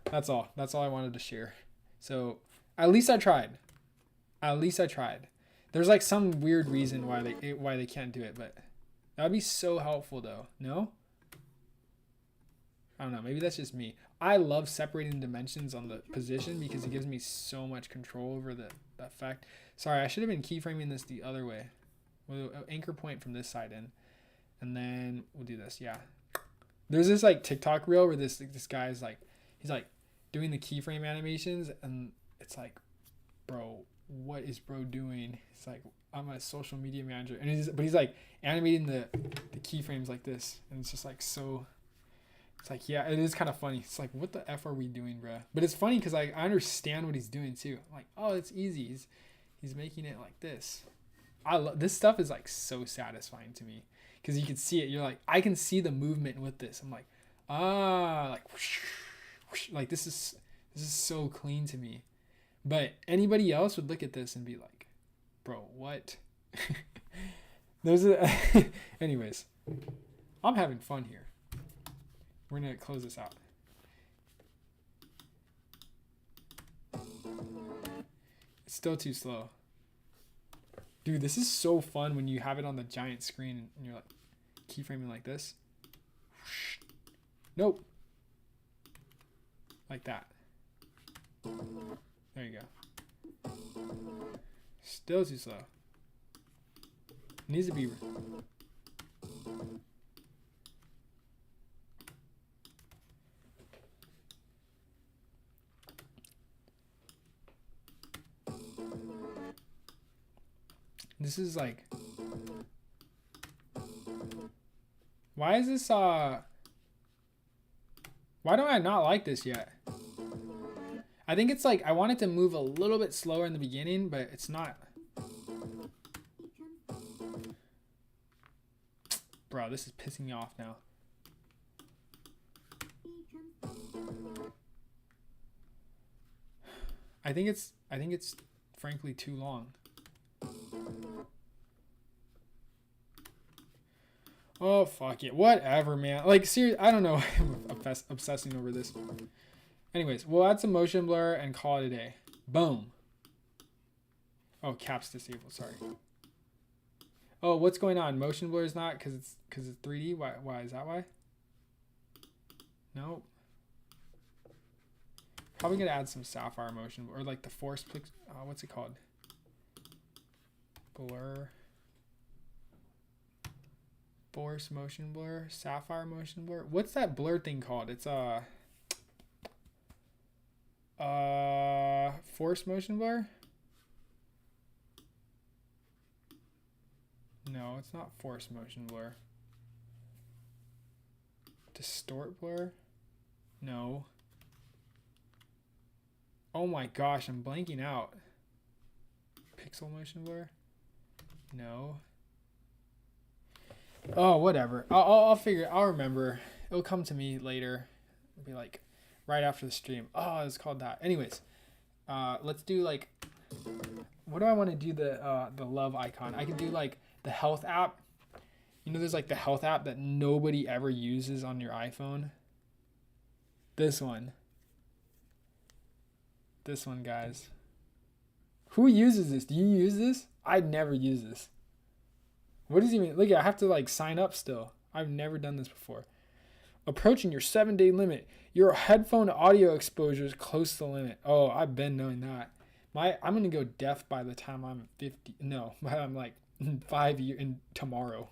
That's all I wanted to share. So at least I tried. There's like some weird reason why they can't do it, but that'd be so helpful though. No? I don't know. Maybe that's just me. I love separating dimensions on the position because it gives me so much control over the the effect. Sorry, I should have been keyframing this the other way. We'll anchor point from this side in, and then we'll do this. Yeah, there's this like TikTok reel where this guy is like, he's like doing the keyframe animations, and it's like, bro, what is bro doing? It's like, I'm a social media manager, and he's like animating the keyframes like this, and it's just like so. It's like, yeah, it is kind of funny. It's like, what the F are we doing, bruh? But it's funny because like I understand what he's doing too. I'm like, oh, it's easy. He's making it like this. This stuff is like so satisfying to me because you can see it. You're like, I can see the movement with this. I'm like, like, whoosh, whoosh. Like this is so clean to me. But anybody else would look at this and be like, bro, what? Anyways, I'm having fun here. We're gonna close this out. It's still too slow. Dude, this is so fun when you have it on the giant screen and you're like keyframing like this. Nope. Like that. There you go. Still too slow. Needs to be. This is like, why is this why do I not like this yet? I think it's like I want it to move a little bit slower in the beginning, but it's not. Bro, this is pissing me off now. I think it's frankly too long. Oh, fuck it. Whatever, man. Like, seriously, I don't know. I'm obsessing over this. Anyways, we'll add some motion blur and call it a day. Boom. Oh, caps disabled. Sorry. Oh, what's going on? Motion blur is not because it's 3D. Why is that why? Nope. Probably gonna add some sapphire motion or like the force. What's it called? Blur. Force motion blur, sapphire motion blur. What's that blur thing called? It's force motion blur? No, it's not force motion blur. Distort blur? No. Oh my gosh, I'm blanking out. Pixel motion blur? No. Oh, whatever. I'll figure. I'll remember. It'll come to me later. It'll be like right after the stream. Oh, it's called that. Anyways, let's do like. What do I want to do? The love icon. I can do like the health app. You know, there's like the health app that nobody ever uses on your iPhone. This one. This one, guys. Who uses this? Do you use this? I'd never use this. What does it mean? Look, I have to like sign up still. I've never done this before. Approaching your 7-day limit. Your headphone audio exposure is close to the limit. Oh, I've been knowing that. I'm gonna go deaf by the time I'm 50. No, I'm like 5 years in tomorrow.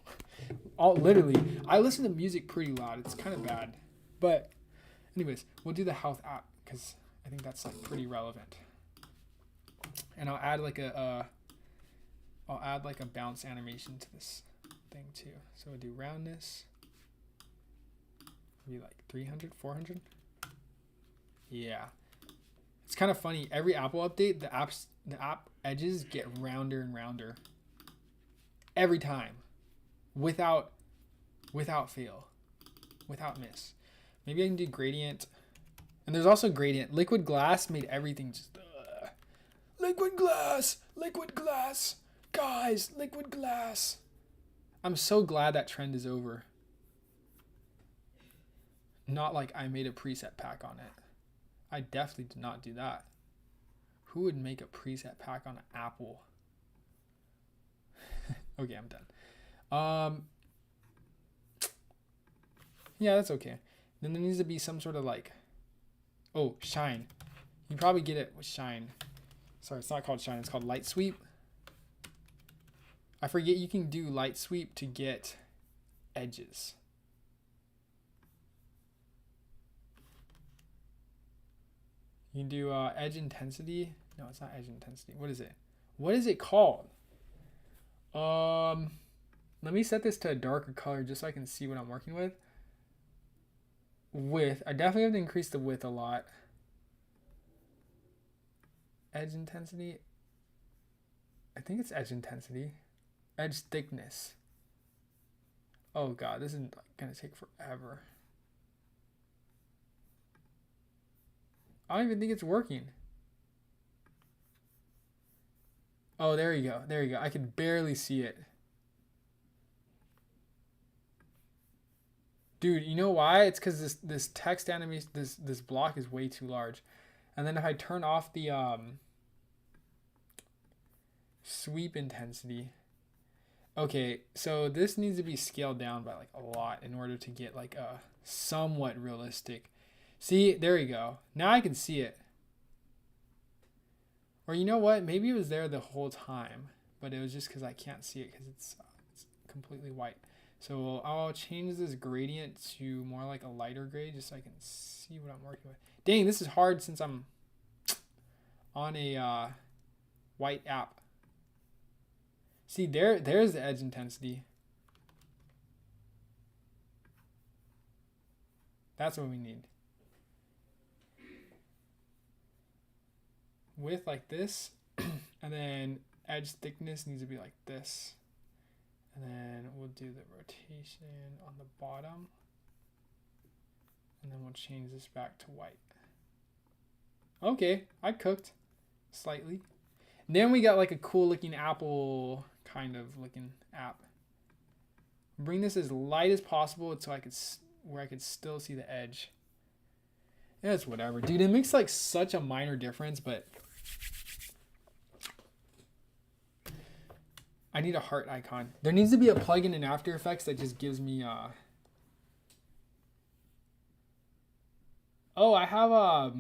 Literally, I listen to music pretty loud. It's kind of bad. But anyways, we'll do the health app because I think that's like pretty relevant. And I'll add like a bounce animation to this thing too. So we'll do roundness. Maybe like 300, 400. Yeah. It's kind of funny. Every Apple update, the app edges get rounder and rounder. Every time. Without fail. Without miss. Maybe I can do gradient. And there's also gradient. Liquid glass made everything just liquid glass. Liquid glass. Guys, liquid glass. I'm so glad that trend is over. Not like I made a preset pack on it. I definitely did not do that. Who would make a preset pack on an Apple? Okay, I'm done. Yeah, that's okay. Then there needs to be some sort of like, oh, shine. You probably get it with shine. Sorry, it's not called shine. It's called light sweep. I forget you can do light sweep to get edges. You can do edge intensity. No, it's not edge intensity. What is it? What is it called? Let me set this to a darker color just so I can see what I'm working with. Width. I definitely have to increase the width a lot. Edge intensity. I think it's edge intensity. Edge thickness. Oh god, this is gonna take forever. I don't even think it's working. Oh, there you go. There you go. I can barely see it. Dude, you know why? It's because this text animation, this block is way too large. And then if I turn off the sweep intensity. Okay, so this needs to be scaled down by like a lot in order to get like a somewhat realistic. See, there you go. Now I can see it. Or you know what? Maybe it was there the whole time, but it was just because I can't see it because it's completely white. So I'll change this gradient to more like a lighter gray just so I can see what I'm working with. Dang, this is hard since I'm on a white app. See, there's the edge intensity. That's what we need. Width like this, and then edge thickness needs to be like this. And then we'll do the rotation on the bottom. And then we'll change this back to white. Okay, I cooked slightly. And then we got like a cool looking apple kind of looking app. Bring this as light as possible so where I could still see the edge. Yeah, it's whatever. Dude, it makes like such a minor difference, but I need a heart icon. There needs to be a plugin in After Effects that just gives me Oh, I have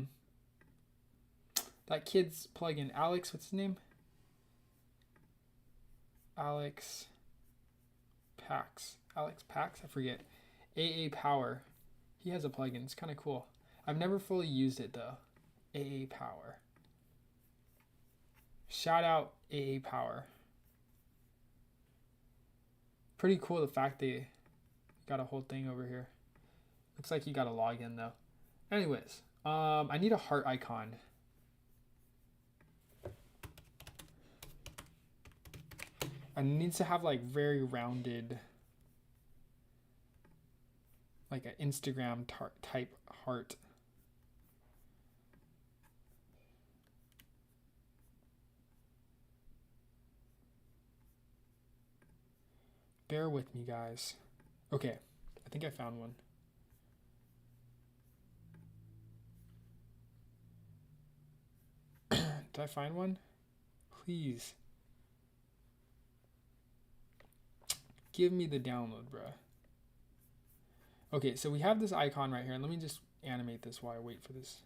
that kid's plugin, Alex, what's his name? Alex Pax, I forget. AA Power. He has a plugin. It's kind of cool. I've never fully used it though. AA Power. Shout out AA Power. Pretty cool the fact they got a whole thing over here. Looks like you got to log in though. Anyways, I need a heart icon. It needs to have like very rounded, like an Instagram type heart. Bear with me, guys. Okay, I think I found one. Did I find one? Please. Give me the download, bruh. Okay, so we have this icon right here. Let me just animate this while I wait for this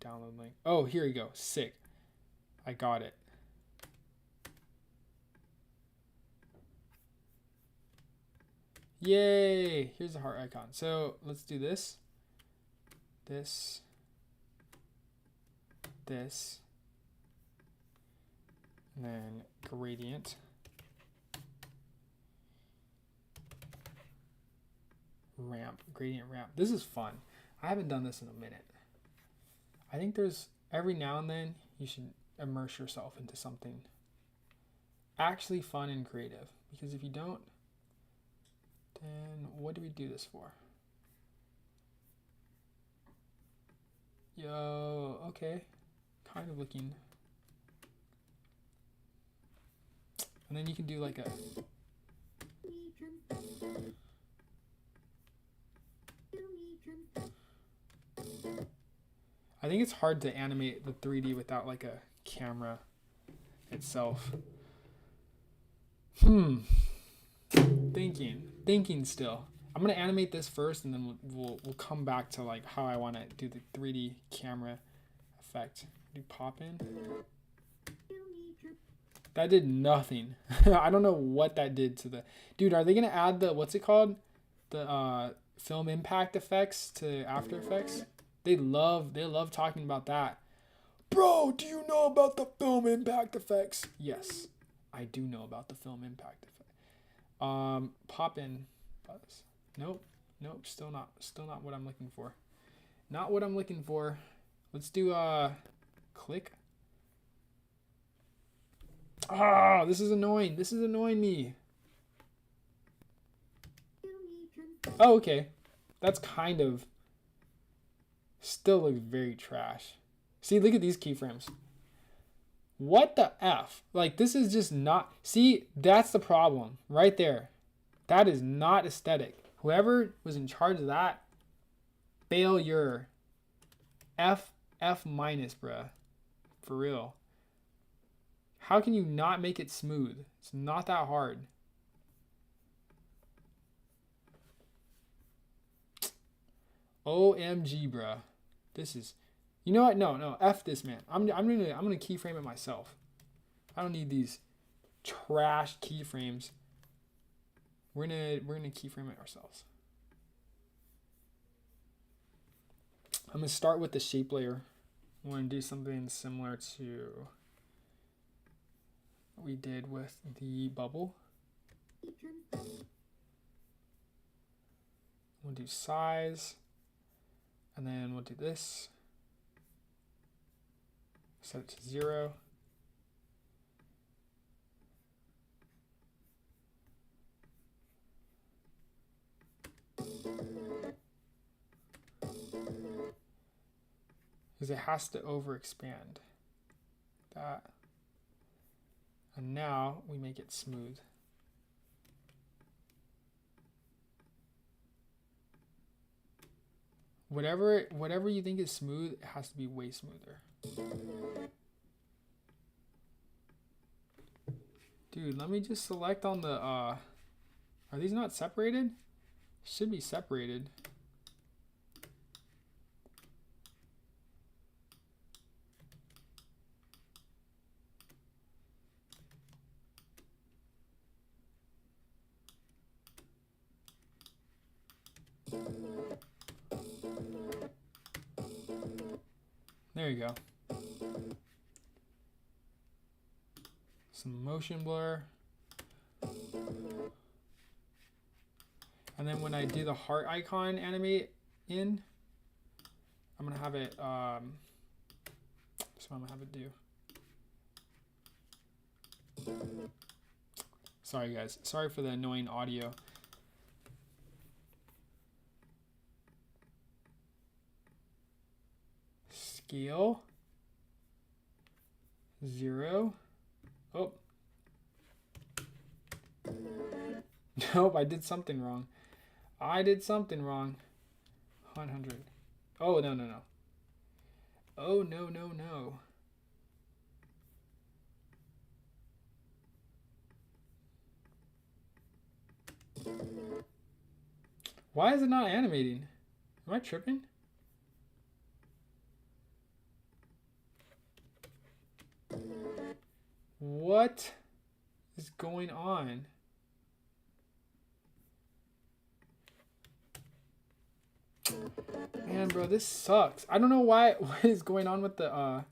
download link. Oh, here we go. Sick. I got it. Yay! Here's the heart icon. So let's do this. This. And then gradient. Gradient ramp. This is fun. I haven't done this in a minute. I think there's every now and then you should immerse yourself into something actually fun and creative. Because if you don't, then what do we do this for? Yo, okay. Kind of looking. And then you can do like a... I think it's hard to animate the 3D without like a camera itself. Thinking still. I'm gonna animate this first, and then we'll come back to like how I want to do the 3D camera effect. Do pop in. That did nothing. I don't know what that did to the... Dude, are they going to add the... What's it called? The film impact effects to After Effects? They love talking about that. Bro, do you know about the film impact effects? Yes, I do know about the film impact effect. Pop in buzz. Nope, still not what I'm looking for. Not what I'm looking for. Let's do click. Ah, this is annoying. This is annoying me. Oh, okay. That's kind of... Still looks very trash. See, look at these keyframes. What the F? Like, this is just not... See, that's the problem. Right there. That is not aesthetic. Whoever was in charge of that, failure. F minus, bruh. For real. How can you not make it smooth? It's not that hard. OMG, bruh. This is... You know what? No. F this, man. I'm gonna keyframe it myself. I don't need these trash keyframes. We're gonna keyframe it ourselves. I'm gonna start with the shape layer. I want to do something similar to what we did with the bubble. We'll do size, and then we'll do this. Set it to 0. Because it has to overexpand that. And now we make it smooth. Whatever you think is smooth, it has to be way smoother. Dude, let me just select on the are these not separated? Should be separated. There you go. Some motion blur. And then when I do the heart icon animate in, I'm gonna have it that's what I'm gonna have it do. Sorry guys, sorry for the annoying audio. Scale 0. Oh. Nope, I did something wrong. 100. Oh, no. Oh, no. Why is it not animating? Am I tripping? What is going on? Man, bro, this sucks. I don't know what is going on with the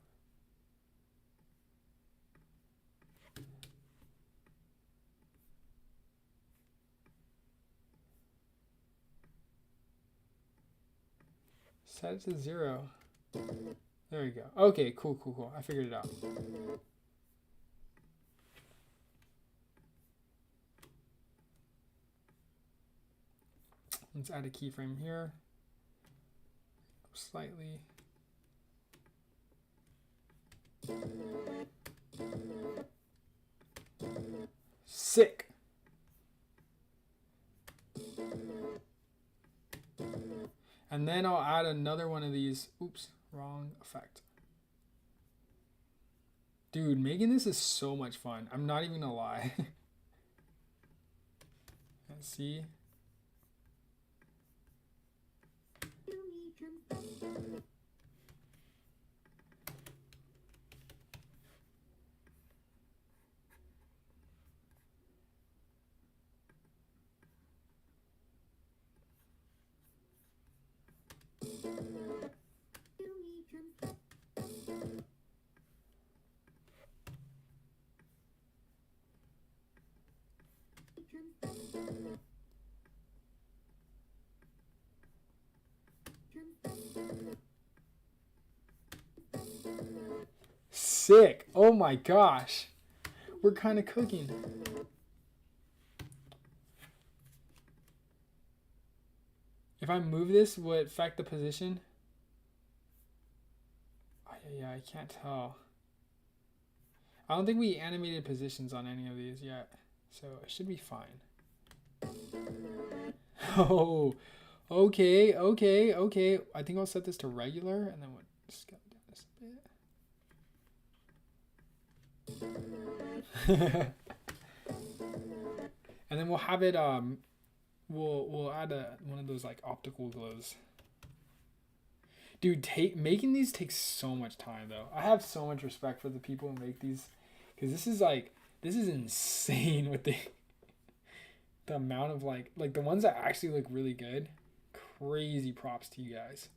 set it to 0. There you go. Okay, cool. I figured it out. Let's add a keyframe here. Slightly. Sick. And then I'll add another one of these. Oops, wrong effect. Dude, making this is so much fun. I'm not even gonna lie. Let's see. sick. Oh my gosh. We're kind of cooking. If I move this, will it affect the position? Oh, yeah, I can't tell. I don't think we animated positions on any of these yet, so it should be fine. Oh, okay. I think I'll set this to regular, and then we'll scale down this a bit. And then we'll have it, we'll add one of those like optical glows. Dude, making these takes so much time though. I have so much respect for the people who make these, because this is insane with the amount of like the ones that actually look really good. Crazy props to you guys.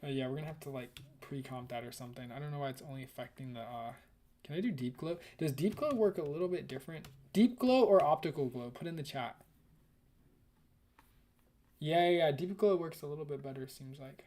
Yeah, we're gonna have to like pre-comp that or something. I don't know why it's only affecting the can I do deep glow? Does deep glow work a little bit different? Deep glow or optical glow? Put in the chat. Yeah, deep glow works a little bit better, seems like.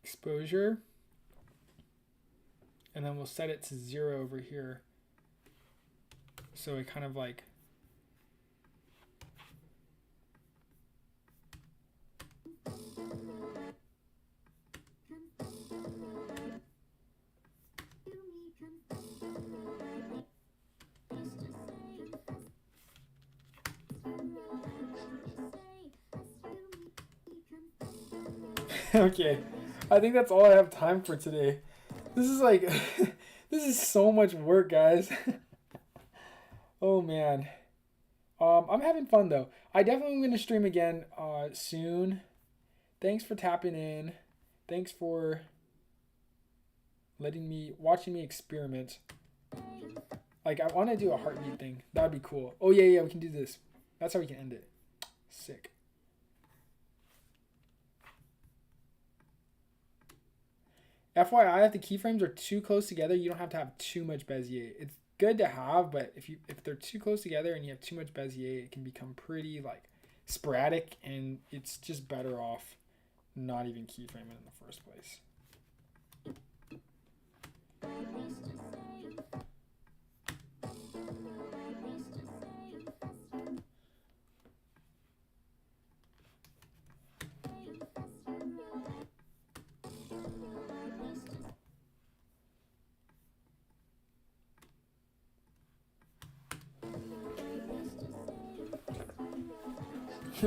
Exposure. And then we'll set it to 0 over here. So it kind of like okay. I think that's all I have time for today. This is like this is so much work, guys. Oh man. I'm having fun though. I definitely am gonna stream again soon. Thanks for tapping in. Thanks for watching me experiment. Like I want to do a heartbeat thing. That would be cool. Oh yeah, we can do this. That's how we can end it. Sick. FYI, if the keyframes are too close together, you don't have to have too much Bezier. It's good to have, but if they're too close together and you have too much Bezier, it can become pretty like sporadic, and it's just better off not even keyframing in the first place.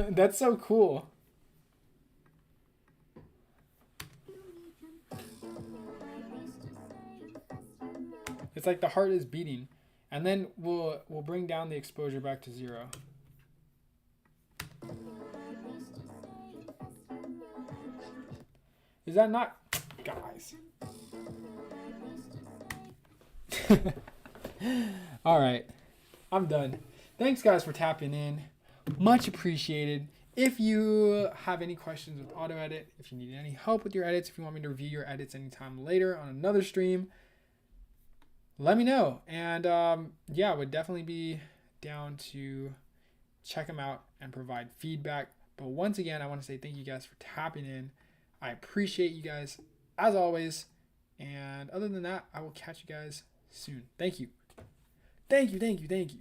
That's so cool. It's like the heart is beating. And then we'll bring down the exposure back to 0. Is that not, guys? All right, I'm done. Thanks guys for tapping in. Much appreciated. If you have any questions with auto edit, if you need any help with your edits, if you want me to review your edits anytime later on another stream, let me know. And yeah, I would definitely be down to check them out and provide feedback. But once again, I want to say thank you guys for tapping in. I appreciate you guys as always. And other than that, I will catch you guys soon. Thank you. Thank you.